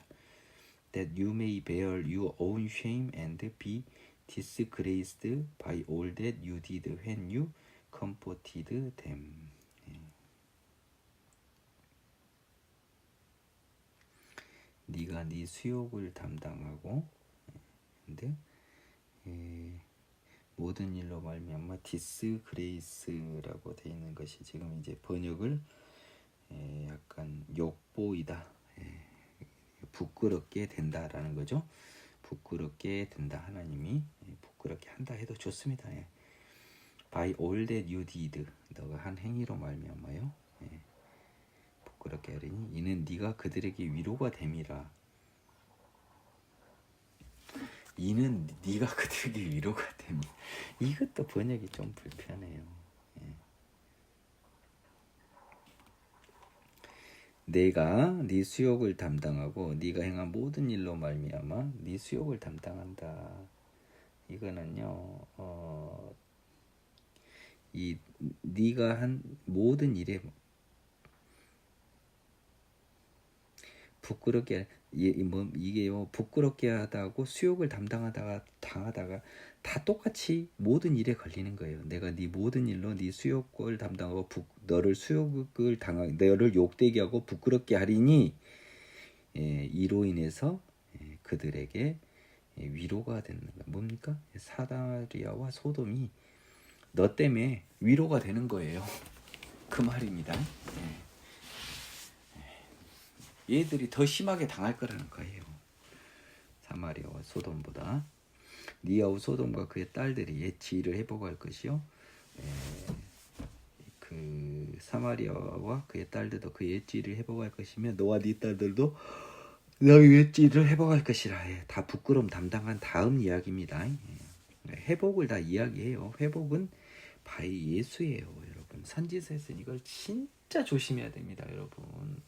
That you may bear your own shame and be disgraced by all that you did when you comforted them. 네가 네 수욕을 담당하고 근데 모든 일로 말미암아 디스그레이스라고 되어 있는 것이 지금 이제 번역을 약간 욕보이다, 부끄럽게 된다라는 거죠. 부끄럽게 된다. 하나님이 부끄럽게 한다 해도 좋습니다. By all that you did, 너가 한 행위로 말미암아요. 부끄럽게 하리니 이는 네가 그들에게 위로가 됨이라. 이는 네가 그들에게 위로가 됨이라. 이것도 번역이 좀 불편해요. 내가 네 수욕을 담당하고 네가 행한 모든 일로 말미암아 네 수욕을 담당한다. 이거는요. 이 네가 한 모든 일에 부끄럽게 이게요. 부끄럽게 하다고 수욕을 당하다가 다 똑같이 모든 일에 걸리는 거예요. 내가 네 모든 일로 네 수욕을 담당하고 너를 수욕을 너를 욕되게 하고 부끄럽게 하리니 이로 인해서 그들에게 위로가 되는 거야. 뭡니까? 사마리아와 소돔이 너 때문에 위로가 되는 거예요. 그 말입니다. 얘들이 더 심하게 당할 거라는 거예요. 사마리아와 소돔보다. 네 아우 소돔과 그의 딸들이 옛 지위를 회복할 것이요. 그 사마리아와 그의 딸들도 그 옛 지위를 회복할 것이며 너와 네 딸들도 너의 옛 지위를 회복할 것이라. 다 부끄러움 담당한 다음 이야기입니다. 회복을 다 이야기해요. 회복은 바이 예수예요, 여러분. 선지서에서 이걸 진짜 조심해야 됩니다, 여러분.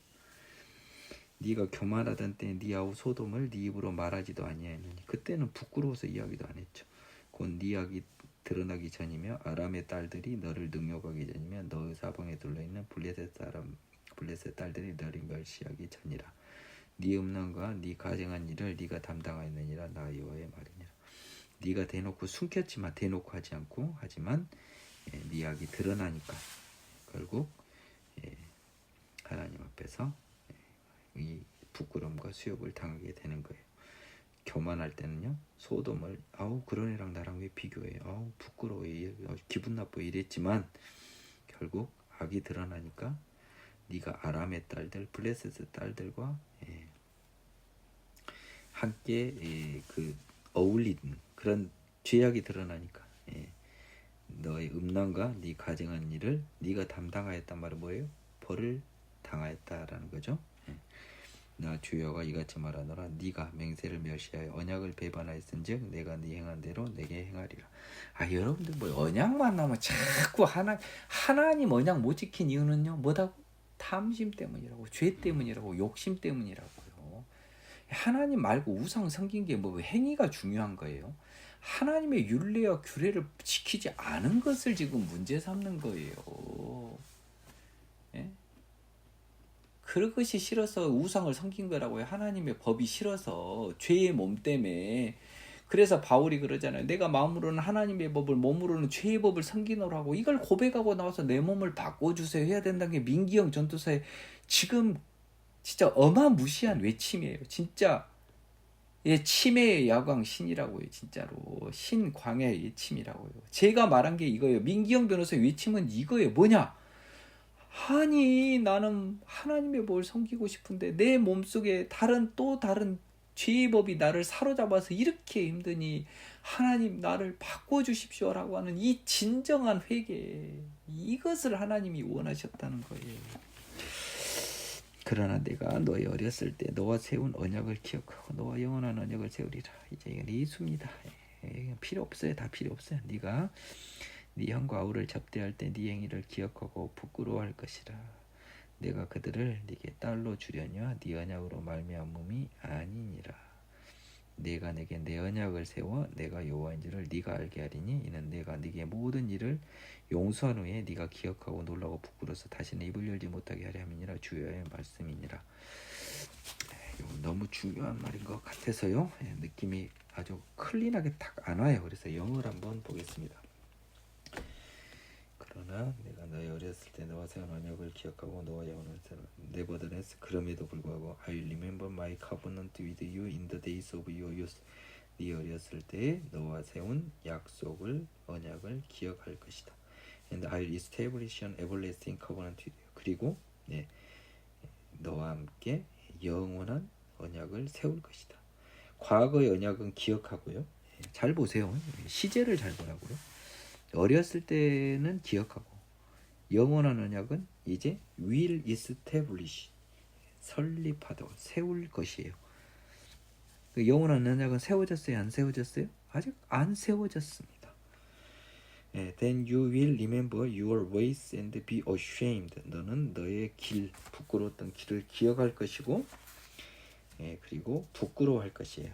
네가 교만하던 때 네 아우 소돔을 네 입으로 말하지도 아니하였느니 그때는 부끄러워서 이야기도 안 했죠. 곧 네 악이 드러나기 전이며 아람의 딸들이 너를 능욕하기 전이며 너의 사방에 둘러있는 블레셋 딸들이 너를 멸시하기 전이라. 네 음란과 네 가증한 일을 네가 담당하였느니라. 나 여호와의 말이니라. 네가 대놓고 숨겼지만 대놓고 하지 않고 하지만 네 악이 드러나니까 결국 하나님 앞에서 이 부끄러움과 수욕을 당하게 되는 거예요. 교만할 때는요. 소돔을 그런 애랑 나랑 왜 비교해? 부끄러워. 기분 나빠 이랬지만 결국 악이 드러나니까 네가 아람의 딸들, 블레셋의 딸들과 함께 그 어울리는 그런 죄악이 드러나니까. 예. 너의 음란과 네 가정한 일을 네가 담당하였단 말은 뭐예요? 벌을 당하였다라는 거죠. 예. 나 주여가 이같이 말하노라. 네가 맹세를 멸시하여 언약을 배반하였은즉 내가 네 행한 대로 내게 행하리라. 여러분들 뭐 언약만 나면 자꾸 하나님 언약 못 지킨 이유는요 뭐다고? 탐심 때문이라고, 죄 때문이라고, 욕심 때문이라고요. 하나님 말고 우상 섬긴 게 뭐 행위가 중요한 거예요. 하나님의 율례와 규례를 지키지 않은 것을 지금 문제 삼는 거예요. 예? 그것이 싫어서 우상을 섬긴 거라고요. 하나님의 법이 싫어서 죄의 몸 때문에. 그래서 바울이 그러잖아요. 내가 마음으로는 하나님의 법을 몸으로는 죄의 법을 섬기노라고. 이걸 고백하고 나와서 내 몸을 바꿔주세요 해야 된다는 게 민기영 전도사의 지금 진짜 어마무시한 외침이에요. 진짜 치매의 야광 신이라고요. 진짜로 신광야의 외침이라고요. 제가 말한 게 이거예요. 민기영 변호사의 외침은 이거예요. 뭐냐? 아니 나는 하나님의 법을 섬기고 싶은데 내 몸속에 또 다른 죄의 법이 나를 사로잡아서 이렇게 힘드니 하나님 나를 바꿔주십시오라고 하는 이 진정한 회개, 이것을 하나님이 원하셨다는 거예요. 그러나 내가 너희 어렸을 때 너와 세운 언약을 기억하고 너와 영원한 언약을 세우리라. 이제 이건 예수입니다. 필요 없어요. 다 필요 없어요. 네가 네 형과 아우를 접대할 때 네 행위를 기억하고 부끄러워할 것이라. 내가 그들을 네게 딸로 주려니와 네 언약으로 말미암음이 아니니라. 내가 내게 내 언약을 세워 내가 여호와인지를 네가 알게 하리니 이는 내가 네게 모든 일을 용서한 후에 네가 기억하고 놀라고 부끄러워서 다시는 입을 열지 못하게 하려 함이니라. 주여의 말씀이니라. 너무 중요한 말인 것 같아서요. 느낌이 아주 클린하게 딱 안 와요. 그래서 영어를 한번 보겠습니다. 그러나 내가 너희 어렸을 때 너와 세운 언약을 기억하고 너와 영원한 nevertheless 그럼에도 불구하고 I will remember my covenant with you in the days of your youth. 네 어렸을 때 너와 세운 약속을 언약을 기억할 것이다. And I will establish an everlasting covenant with you. 그리고 너와 함께 영원한 언약을 세울 것이다. 과거의 언약은 기억하고요. 잘 보세요. 시제를 잘 보라고요. 어렸을 때는 기억하고 영원한 언약은 이제 will establish 설립하다 세울 것이에요. 그 영원한 언약은 세워졌어요? 안 세워졌어요? 아직 안 세워졌습니다. Then you will remember your ways and be ashamed. 너는 너의 부끄러웠던 길을 기억할 것이고 그리고 부끄러워할 것이에요.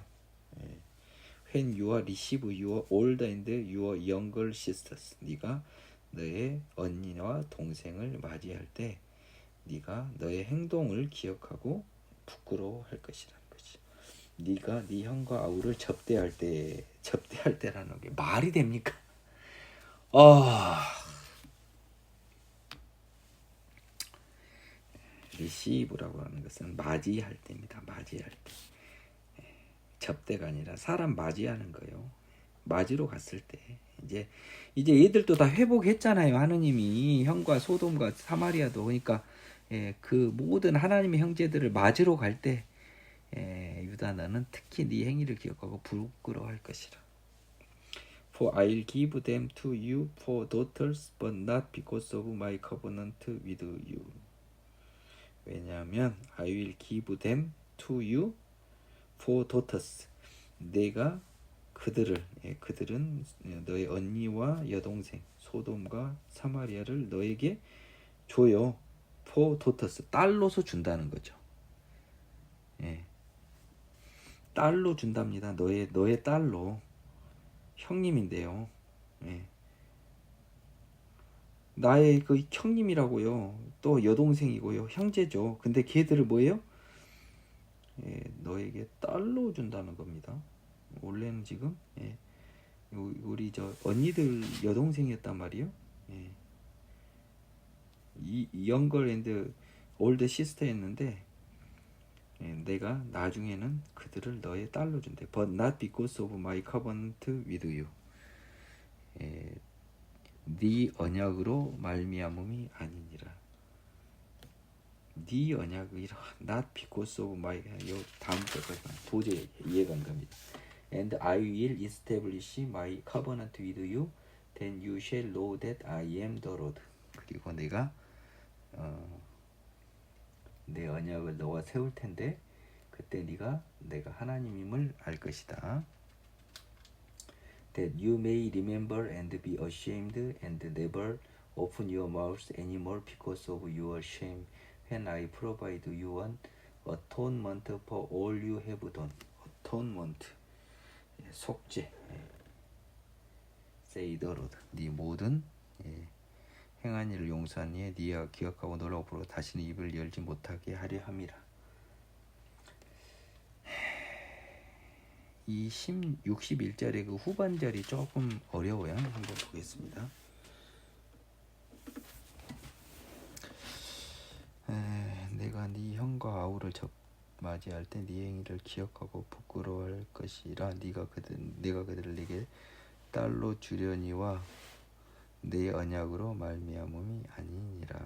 When you are receive your older and your younger sisters. 네가 너의 언니와 동생을 맞이할 때 네가 너의 행동을 기억하고 부끄러워할 것이라는 거지. 네가 네 형과 아우를 접대할 때라는 게 말이 됩니까? receive라고 하는 것은 맞이할 때입니다. 맞이할 때. 접대가 아니라 사람 맞이하는 거예요. 맞으러 갔을 때 이제 얘들도 다 회복했잖아요. 하느님이 형과 소돔과 사마리아도. 그러니까 그 모든 하나님의 형제들을 맞으러 갈 때 유다 너는 특히 네 행위를 기억하고 부끄러워할 것이라. For I'll give them to you for daughters, but not because of my covenant with you. 왜냐하면 I will give them to you for daughters. 내가 그들은 너의 언니와 여동생 소돔과 사마리아를 너에게 줘요. for daughters. 딸로서 준다는 거죠. 딸로 준답니다. 너의 딸로. 형님인데요. 나의 그 형님이라고요. 또 여동생이고요. 형제죠. 근데 걔들을 뭐예요? 너에게 딸로 준다는 겁니다. 원래는 지금 우리 저 언니들 여동생이었단 말이에요. 이 younger and older sister였는데 내가 나중에는 그들을 너의 딸로 준대. But not because of my covenant with you. 네 언약으로 말미암음이 아니니라. 네 언약이라 not because of my 요 다음 거까지만 도저히 이해가 안 갑니다. And I will establish my covenant with you. Then you shall know that I am the Lord. 그리고 내가 내 언약을 너와 세울 텐데 그때 내가 하나님임을 알 것이다. That you may remember and be ashamed and never open your mouth anymore because of your shame when I provide you an atonement for all you have done. Atonement, 속죄. Say the Lord. 네 모든 행한 일을 용서한 이에 네가 기억하고 너로 부르고 다시는 입을 열지 못하게 하려 함이라. 이 61절의 그 후반절이 조금 어려워요. 한번 보겠습니다. 내가 네 형과 아우를 맞이할 때 네 행위를 기억하고 부끄러워할 것이라. 내가 그들을 네게 딸로 주려니와 내 언약으로 말미암음이 아니니라.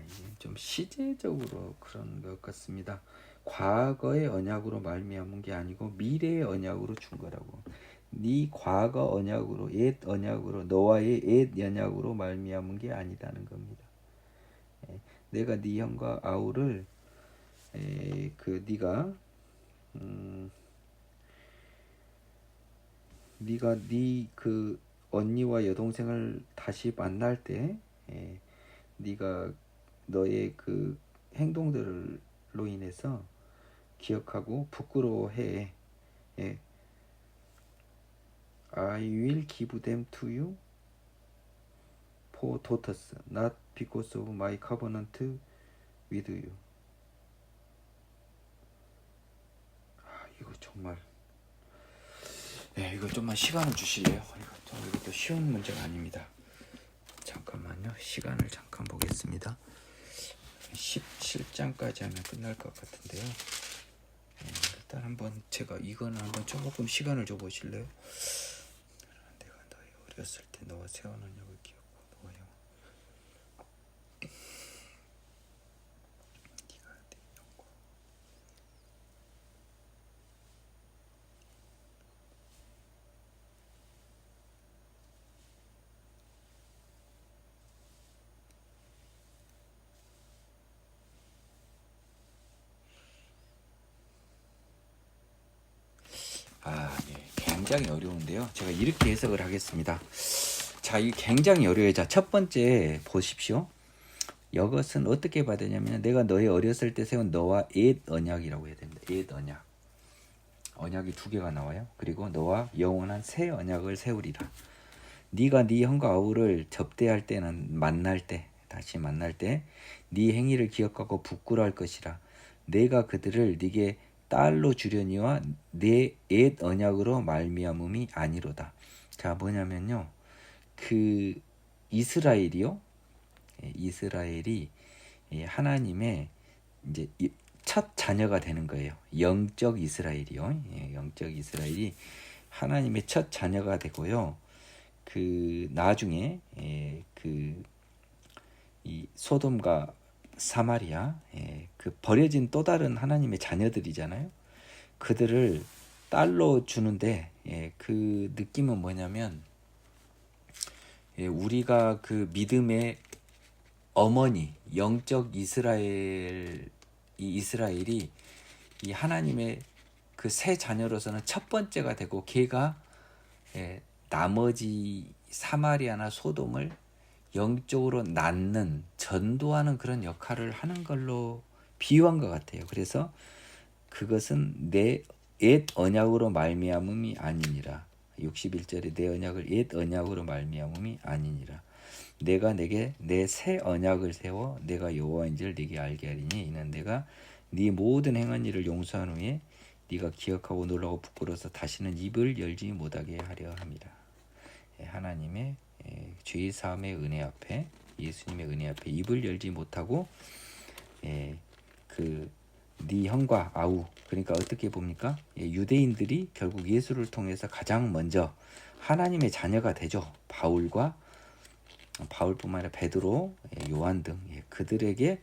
이게 좀 시제적으로 그런 것 같습니다. 과거의 언약으로 말미암은 게 아니고 미래의 언약으로 준 거라고. 네 과거 언약으로 옛 언약으로 너와의 옛 언약으로 말미암은 게 아니다는 겁니다. 내가 네 형과 아우를 네가 네 그 언니와 여동생을 다시 만날 때 네가 너의 그 행동들로 인해서 기억하고 부끄러워해. I will give them to you for daughters, not because of my covenant with you. 이거 정말 이거 좀만 시간을 주실래요? 이것도 쉬운 문제가 아닙니다. 잠깐만요. 시간을 잠깐 보겠습니다. 17장까지 하면 끝날 것 같은데요. 일단 한번 제가 이거는 한번 조금 시간을 줘 보실래요? 내가 너희 어렸을 때 너와 세운 언약을 기억하고 너와 네가 내 영광. 굉장히 어려운데요. 제가 이렇게 해석을 하겠습니다. 자, 이 굉장히 어려워요. 자, 첫 번째 보십시오. 이것은 어떻게 봐야 되냐면 내가 너의 어렸을 때 세운 너와 옛 언약이라고 해야 됩니다. 옛 언약. 언약이 두 개가 나와요. 그리고 너와 영원한 새 언약을 세우리라. 네가 네 형과 아우를 접대할 때는 다시 만날 때 네 행위를 기억하고 부끄러워할 것이라. 내가 그들을 네게 딸로 주려니와 내 옛 언약으로 말미암음이 아니로다. 자, 뭐냐면요. 그 이스라엘이 하나님의 이제 첫 자녀가 되는 거예요. 영적 이스라엘이요. 영적 이스라엘이 하나님의 첫 자녀가 되고요. 그 나중에 이 소돔과 사마리아 그 버려진 또 다른 하나님의 자녀들이잖아요. 그들을 딸로 주는데 그 느낌은 뭐냐면 우리가 그 믿음의 어머니 영적 이스라엘이 이 하나님의 그 새 자녀로서는 첫 번째가 되고 걔가 나머지 사마리아나 소돔을 영적으로 낳는 전도하는 그런 역할을 하는 걸로 비유한 것 같아요. 그래서 그것은 내 옛 언약으로 말미암음이 아니니라. 61절에 내 언약을 옛 언약으로 말미암음이 아니니라. 내가 내게 내 새 언약을 세워 내가 여호와인 줄 네게 알게 하리니 이는 내가 네 모든 행한 일을 용서한 후에 네가 기억하고 놀라고 부끄러워서 다시는 입을 열지 못하게 하려 함이라. 하나님의 죄 사함의 은혜 앞에 예수님의 은혜 앞에 입을 열지 못하고 네 네 형과 아우. 그러니까 어떻게 봅니까? 유대인들이 결국 예수를 통해서 가장 먼저 하나님의 자녀가 되죠. 바울뿐만 아니라 베드로, 요한 등 그들에게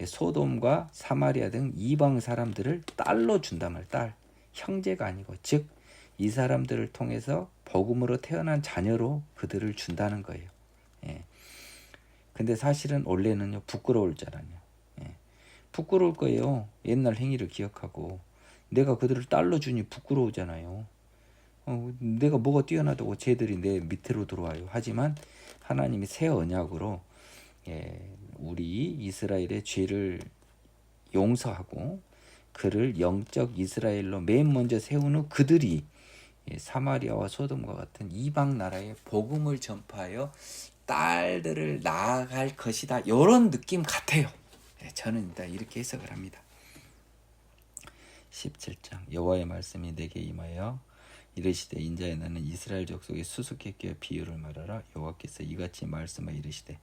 소돔과 사마리아 등 이방 사람들을 딸로 준단 말. 딸, 형제가 아니고, 즉 이 사람들을 통해서 복음으로 태어난 자녀로 그들을 준다는 거예요. 근데 사실은 원래는요, 부끄러울 줄 알아요. 부끄러울 거예요. 옛날 행위를 기억하고. 내가 그들을 딸로 주니 부끄러우잖아요. 내가 뭐가 뛰어나다고 쟤들이 내 밑으로 들어와요. 하지만 하나님이 새 언약으로 우리 이스라엘의 죄를 용서하고 그를 영적 이스라엘로 맨 먼저 세운 후 그들이 사마리아와 소돔과 같은 이방 나라에 복음을 전파하여 딸들을 낳아갈 것이다. 이런 느낌 같아요. 저는 일단 이렇게 해석을 합니다. 17장 여호와의 말씀이 내게 임하여 이르시되 인자야 너는 이스라엘 족속의 수수께끼와 비유를 말하라. 여호와께서 이같이 말씀하여 이르시되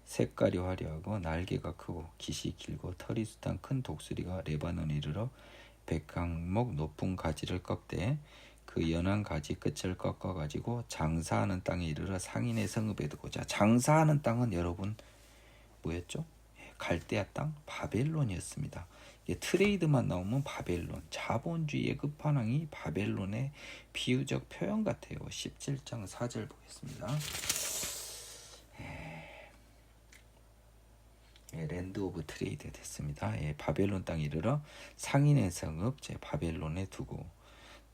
색깔이 화려하고 날개가 크고 깃이 길고 털이 숱한 큰 독수리가 레바논에 이르러 백향목 높은 가지를 꺾되 그 연한 가지 끝을 꺾어 가지고 장사하는 땅에 이르러 상인의 성읍에 두고. 자, 장사하는 땅은 여러분 뭐였죠? 갈대아 땅 바벨론이었습니다. 트레이드만 나오면 바벨론, 자본주의의 끝판왕이 바벨론의 비유적 표현 같아요. 17장 4절 보겠습니다. 랜드 오브 트레이드 됐습니다. 바벨론 땅에 이르러 상인의 성읍 제 바벨론에 두고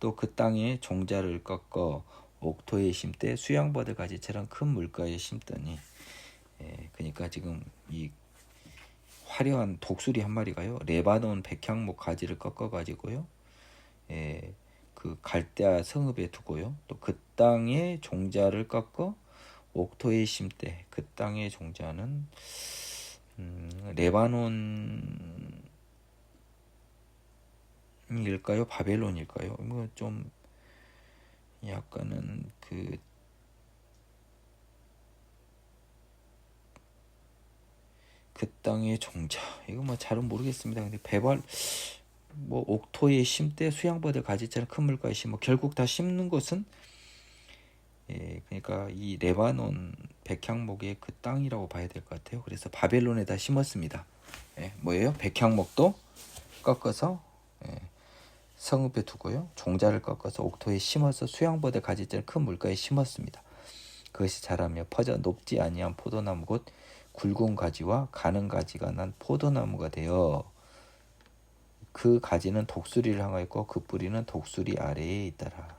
또 그 땅에 종자를 꺾어 옥토에 심되 수양버들 가지처럼 큰 물가에 심더니. 그러니까 지금 이 화려한 독수리 한 마리가요, 레바논 백향목 가지를 꺾어 가지고요, 그 갈대아 성읍에 두고요, 또 그 땅에 종자를 꺾어 옥토에 심되. 그 땅의 종자는 레바논일까요, 바벨론일까요? 뭐 좀 약간은 그 땅의 종자, 이거 뭐 잘은 모르겠습니다. 근데 뭐 옥토에 심되 수양버들 가지처럼 큰 물가에 심어. 결국 다 심는 것은 그러니까 이 레바논 백향목의 그 땅이라고 봐야 될 것 같아요. 그래서 바벨론에다 심었습니다. 뭐예요? 백향목도 꺾어서 성읍에 두고요, 종자를 꺾어서 옥토에 심어서 수양버들 가지처럼 큰 물가에 심었습니다. 그것이 자라며 퍼져 높지 아니한 포도나무 곧 굵은 가지와 가는 가지가 난 포도나무가 되어 그 가지는 독수리를 향하였고 그 뿌리는 독수리 아래에 있더라.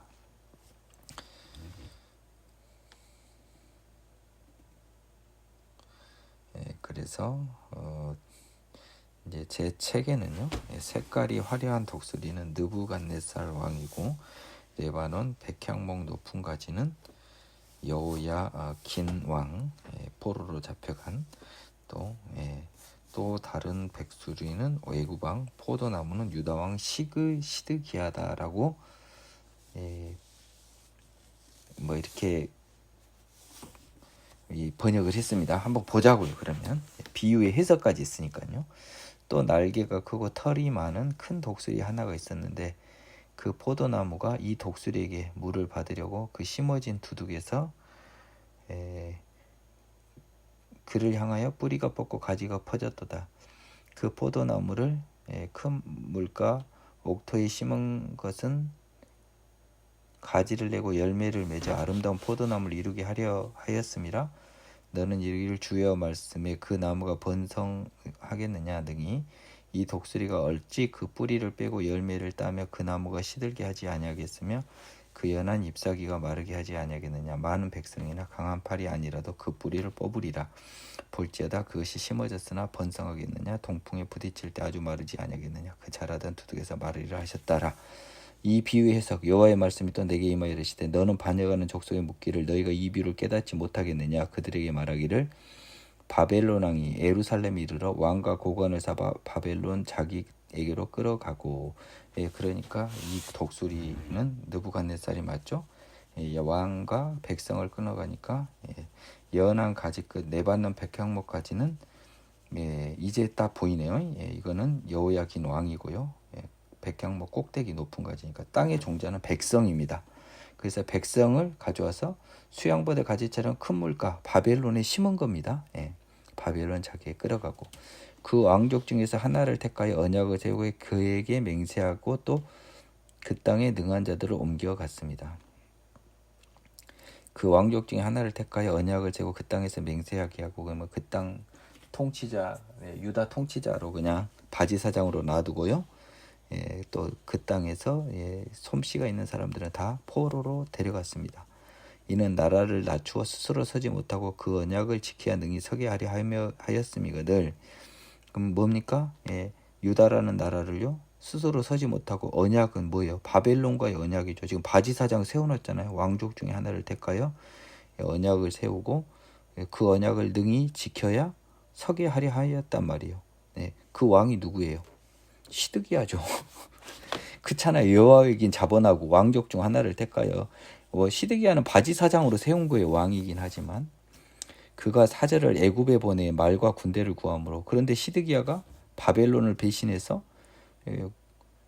그래서 이제 제 책에는요, 색깔이 화려한 독수리는 느부갓네살 왕이고 레바논 백향목 높은 가지는 여호야긴 왕, 포로로 잡혀간. 또 다른 백수리는 외구방, 포도나무는 유다왕 시드기야다라고 뭐 이렇게 번역을 했습니다. 한번 보자고요. 그러면 비유의 해석까지 있으니까요. 또 날개가 크고 털이 많은 큰 독수리 하나가 있었는데 그 포도나무가 이 독수리에게 물을 받으려고 그 심어진 두둑에서 그를 향하여 뿌리가 뻗고 가지가 퍼졌도다. 그 포도나무를 큰 물가 옥토에 심은 것은 가지를 내고 열매를 맺어 아름다운 포도나무를 이루게 하려 하였음이라. 너는 이르기를 주의 말씀에 그 나무가 번성하겠느냐 등이 이 독수리가 어찌 그 뿌리를 빼고 열매를 따며 그 나무가 시들게 하지 아니하겠으며 그 연한 잎사귀가 마르게 하지 아니하겠느냐. 많은 백성이나 강한 팔이 아니라도 그 뿌리를 뽑으리라. 볼지어다 그것이 심어졌으나 번성하겠느냐. 동풍에 부딪힐 때 아주 마르지 아니하겠느냐. 그 자라던 두둑에서 마르리라 하셨다라. 이 비유의 해석. 여호와의 말씀이 또 내게 임하여 이르시되 너는 반역하는 족속에 묻기를 너희가 이 비유를 깨닫지 못하겠느냐. 그들에게 말하기를 바벨론 왕이 예루살렘에 이르러 왕과 고관을 잡아 바벨론 자기에게로 끌어가고. 그러니까 이 독수리는 느부갓네살이 맞죠. 왕과 백성을 끊어가니까 연한 가지 끝 네바논 백향목 가지는 이제 딱 보이네요. 이거는 여호야긴 왕이고요. 백향목 꼭대기 높은 가지니까 땅의 종자는 백성입니다. 그래서 백성을 가져와서 수양보대 가지처럼 큰 물가 바벨론에 심은 겁니다. 예, 바벨론 자기에 끌어가고 그 왕족 중에서 하나를 택하여 언약을 세우고 그에게 맹세하고 또 그 땅에 능한 자들을 옮겨갔습니다. 그 왕족 중에 하나를 택하여 언약을 세우고 그 땅에서 맹세하게 하고 그러면 그 땅 통치자 유다 통치자로 그냥 바지사장으로 놔두고요. 예, 또 그 땅에서 솜씨가 있는 사람들은 다 포로로 데려갔습니다. 이는 나라를 낮추어 스스로 서지 못하고 그 언약을 지켜야 능히 서게 하려 하였음이거늘. 그럼 뭡니까? 유다라는 나라를요 스스로 서지 못하고 언약은 뭐예요? 바벨론과의 언약이죠. 지금 바지사장 세워놨잖아요. 왕족 중에 하나를 택하여 언약을 세우고 그 언약을 능히 지켜야 서게 하려 하였단 말이에요. 그 왕이 누구예요? 시드기야죠. 그렇잖아요. 여호와에겐 자본하고 왕족 중 하나를 택하여 시드기야는 바지사장으로 세운 거예요. 왕이긴 하지만 그가 사절을 애굽에 보내 말과 군대를 구함으로. 그런데 시드기야가 바벨론을 배신해서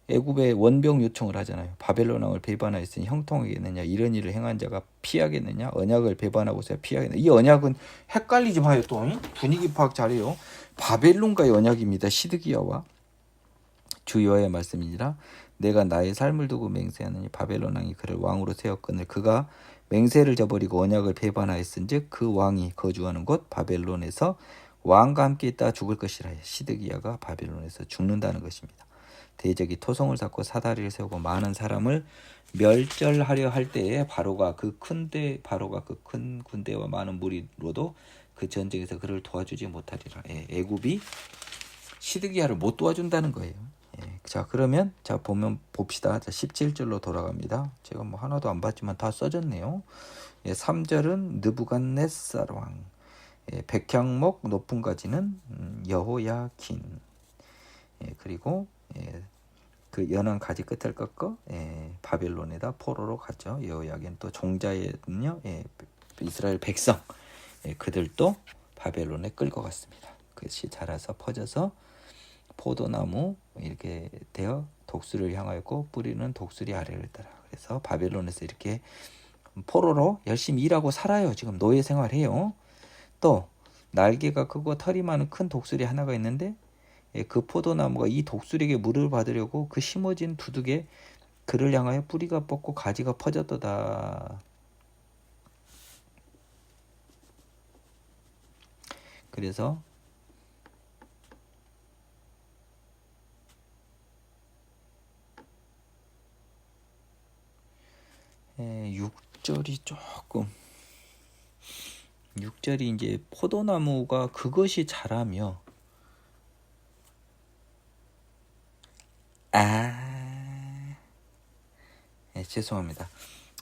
애굽에 원병 요청을 하잖아요. 바벨론 왕을 배반하였으니 형통하겠느냐? 이런 일을 행한 자가 피하겠느냐? 언약을 배반하고서 피하겠느냐? 이 언약은 헷갈리지 마요. 또 분위기 파악 잘해요. 바벨론과의 언약입니다. 시드기야와 주 여호와의 말씀이니라. 내가 나의 삶을 두고 맹세하느니 바벨론 왕이 그를 왕으로 세웠거늘 그가 맹세를 저버리고 언약을 배반하였은즉 그 왕이 거주하는 곳 바벨론에서 왕과 함께 있다 죽을 것이라. 시드기야가 바벨론에서 죽는다는 것입니다. 대적이 토성을 쌓고 사다리를 세우고 많은 사람을 멸절하려 할 때에 바로가 그 큰 군대와 많은 무리로도 그 전쟁에서 그를 도와주지 못하리라. 애굽이 시드기야를 못 도와준다는 거예요. 자, 그러면 봅시다. 자, 17절로 돌아갑니다. 제가 뭐 하나도 안 봤지만 다 써졌네요. 3절은 느부갓네살 왕, 백향목 높은 가지는 여호야킨, 그리고 그 연한 가지 끝을 꺾어 바벨론에다 포로로 갔죠. 여호야긴 또 종자에는요, 이스라엘 백성, 그들도 바벨론에 끌고 갔습니다. 그것이 자라서 퍼져서 포도나무 이렇게 되어 독수리를 향하였고 뿌리는 독수리 아래를 따라. 그래서 바벨론에서 이렇게 포로로 열심히 일하고 살아요. 지금 노예 생활해요. 또 날개가 크고 털이 많은 큰 독수리 하나가 있는데 그 포도나무가 이 독수리에게 물을 받으려고 그 심어진 두둑에 그를 향하여 뿌리가 뻗고 가지가 퍼졌도다. 그래서 6절이 조금 6절이 이제 포도나무가 그것이 자라며 죄송합니다.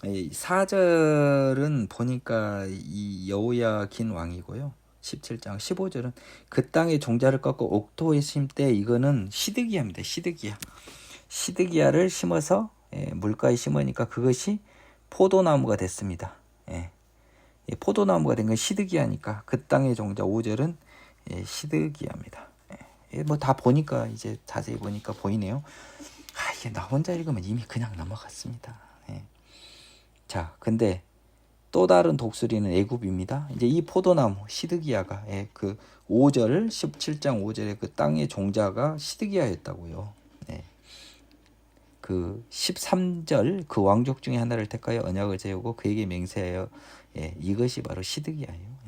4절은 보니까 이 여호야긴 왕이고요. 17장 15절은 그 땅의 종자를 꺾고 옥토에 심때 이거는 시드기야입니다. 시드기야를 심어서 물가에 심으니까 그것이 포도나무가 됐습니다. 포도나무가 된 건 시드기야니까 그 땅의 종자 5절은 시드기야입니다. 뭐 다 보니까 이제 자세히 보니까 보이네요. 이게 나 혼자 읽으면 이미 그냥 넘어갔습니다. 자, 근데 또 다른 독수리는 애굽입니다. 이제 이 포도나무 시드기야가 그 5절 17장 5절에 그 땅의 종자가 시드기야였다고요. 그 13절 그 왕족 중에 하나를 택하여 언약을 세우고 그에게 맹세하여 이것이 바로 시드기야예요.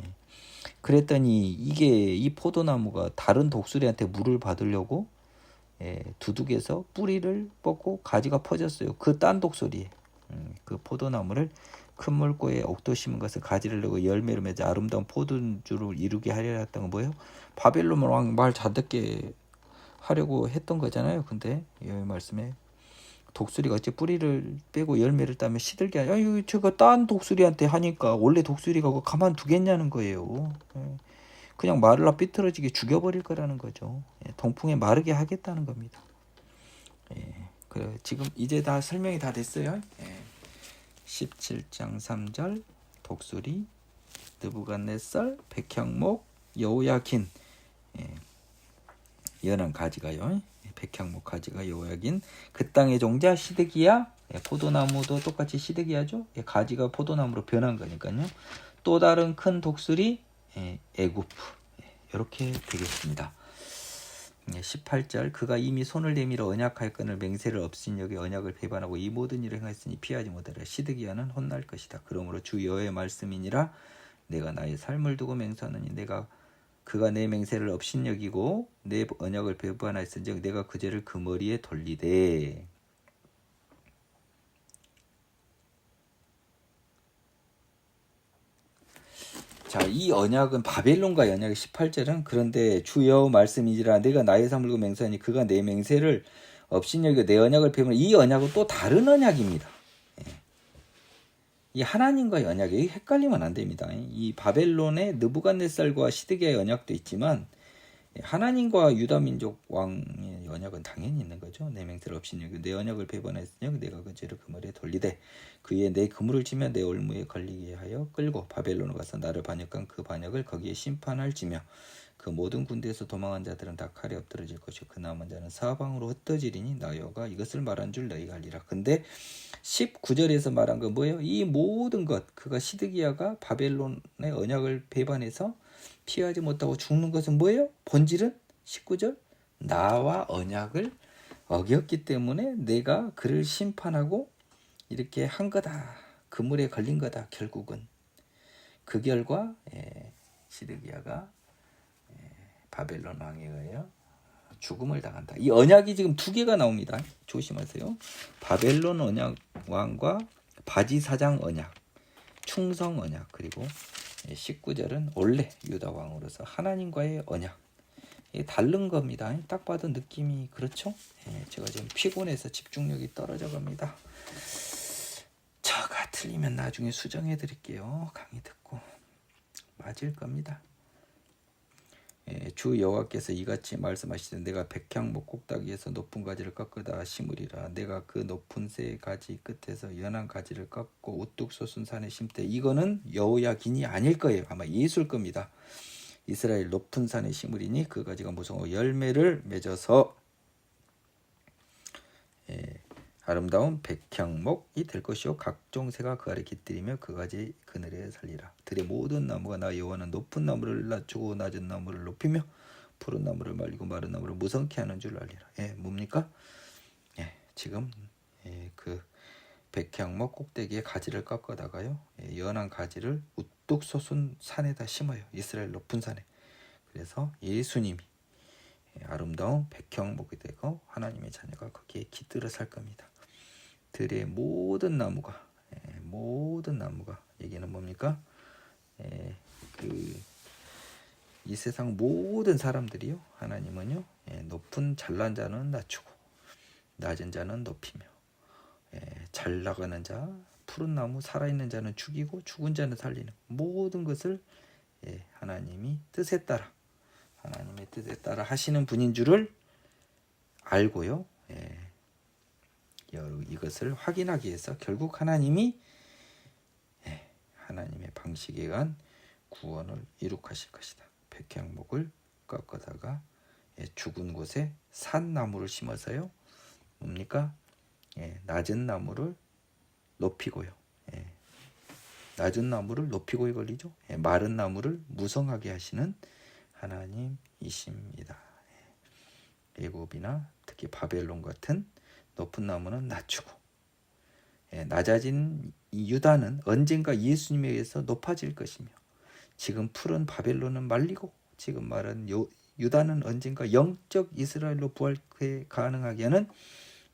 그랬더니 이 포도나무가 다른 독수리한테 물을 받으려고 두둑에서 뿌리를 뻗고 가지가 퍼졌어요. 그 딴 독수리에 그 포도나무를 큰 물고에 옥도 심은 것을 가지를 내고 열매를 맺어 아름다운 포도주를 이루게 하려 했던 건 뭐예요? 바벨론 왕 말 잘 듣게 하려고 했던 거잖아요. 근데 이 말씀에 독수리가 어째 뿌리를 빼고 열매를 따면 시들게 하냐? 제가 딴 독수리한테 하니까 원래 독수리가 그거 가만두겠냐는 거예요. 그냥 마를라 삐뚤어지게 죽여버릴 거라는 거죠. 동풍에 마르게 하겠다는 겁니다. 그래, 지금 이제 다 설명이 다 됐어요. 17장 3절 독수리, 느부갓네살, 백향목, 여호야킨, 연한 가지가요. 백향목 가지가 여호야긴 그 땅의 종자 시드기야. 포도나무도 똑같이 시드기야죠. 가지가 포도나무로 변한 거니까요. 또 다른 큰 독수리 애굽. 이렇게 되겠습니다. 18절 그가 이미 손을 내밀어 언약할건을 맹세를 없인 여기 언약을 배반하고 이 모든 일을 행하였으니 피하지 못하리라. 시드기야는 혼날 것이다. 그러므로 주 여호와의 말씀이니라. 내가 나의 삶을 두고 맹세하느니 그가 내 맹세를 없인 여기고 내 언약을 배반하였은즉 내가 그 죄를 그 머리에 돌리되. 자, 이 언약은 바벨론과의 언약의 18절은 그런데 주 여호와 말씀이니라. 내가 나의 삶을 두고 맹세하니 그가 내 맹세를 없인 여기고 내 언약을 배반하니 이 언약은 또 다른 언약입니다. 이 하나님과의 언약이 헷갈리면 안 됩니다. 이 바벨론의 느부갓네살과 시드기야의 언약도 있지만 하나님과 유다민족 왕의 언약은 당연히 있는 거죠. 내 맹세를 없인 여기고 내 언약을 배반하였으니 내가 그 죄를 그 머리에 돌리되 그의 내 그물을 치며 내 올무에 걸리게 하여 끌고 바벨론으로 가서 나를 반역한 그 반역을 거기에 심판할지며 그 모든 군대에서 도망한 자들은 다 칼에 엎드러질 것이고 그 남은 자는 사방으로 흩어지리니 나 여호와가 이것을 말한 줄 너희가 알리라. 근데 19절에서 말한 건 뭐예요? 이 모든 것 그가 시드기야가 바벨론의 언약을 배반해서 피하지 못하고 죽는 것은 뭐예요? 본질은 19절 나와 언약을 어겼기 때문에 내가 그를 심판하고 이렇게 한 거다. 그물에 걸린 거다. 결국은 그 결과 시드기야가 바벨론 왕에 의하여 죽음을 당한다. 이 언약이 지금 두 개가 나옵니다. 조심하세요. 바벨론 언약 왕과 바지사장 언약, 충성 언약, 그리고 19절은 원래 유다 왕으로서 하나님과의 언약. 이게 다른 겁니다. 딱 봐도 느낌이 그렇죠? 제가 지금 피곤해서 집중력이 떨어져 갑니다. 저가 틀리면 나중에 수정해 드릴게요. 강의 듣고 맞을 겁니다. 주 여호와께서 이같이 말씀하시되 내가 백향목 꼭다기에서 높은 가지를 꺾으다 심으리라. 내가 그 높은 새 가지 끝에서 연한 가지를 꺾고 우뚝 솟은 산에 심되. 이거는 여호야긴이 아닐 거예요. 아마 예수일 겁니다. 이스라엘 높은 산에 심으리니 그 가지가 무성하고 열매를 맺어서 아름다운 백향목이 될 것이요 각종 새가 그 아래 깃들이며 그 가지 그늘에 살리라. 들의 모든 나무가 나 여호와는 높은 나무를 낮추고 낮은 나무를 높이며 푸른 나무를 말리고 마른 나무를 무성케 하는 줄 알리라. 뭡니까? 지금 그 백향목 꼭대기에 가지를 꺾어다가요 연한 가지를 우뚝 솟은 산에다 심어요. 이스라엘 높은 산에. 그래서 예수님이 아름다운 백향목이 되고 하나님의 자녀가 거기에 깃들어 살 겁니다. 들의 모든 나무가 얘기는 뭡니까? 이 세상 모든 사람들이요 하나님은요 높은 잘난 자는 낮추고 낮은 자는 높이며 잘 나가는 자 푸른 나무 살아있는 자는 죽이고 죽은 자는 살리는 모든 것을 하나님이 하나님의 뜻에 따라 하시는 분인 줄을 알고요. 이것을 확인하기 위해서 결국 하나님이 하나님의 방식에 의한 구원을 이룩하실 것이다. 백향목을 꺾어다가 죽은 곳에 산나무를 심어서요. 뭡니까? 낮은 나무를 높이고요. 낮은 나무를 높이고 걸리죠. 마른 나무를 무성하게 하시는 하나님이십니다. 애굽이나 특히 바벨론 같은 높은 나무는 낮추고 낮아진 이 유다는 언젠가 예수님에 의해서 높아질 것이며 지금 푸른 바벨론은 말리고 지금 말한 유다는 언젠가 영적 이스라엘로 부활해 가능하게 하는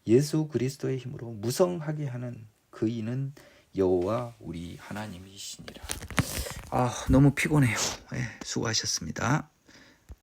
예수 그리스도의 힘으로 무성하게 하는 그 이는 여호와 우리 하나님이시니라. 너무 피곤해요. 수고하셨습니다.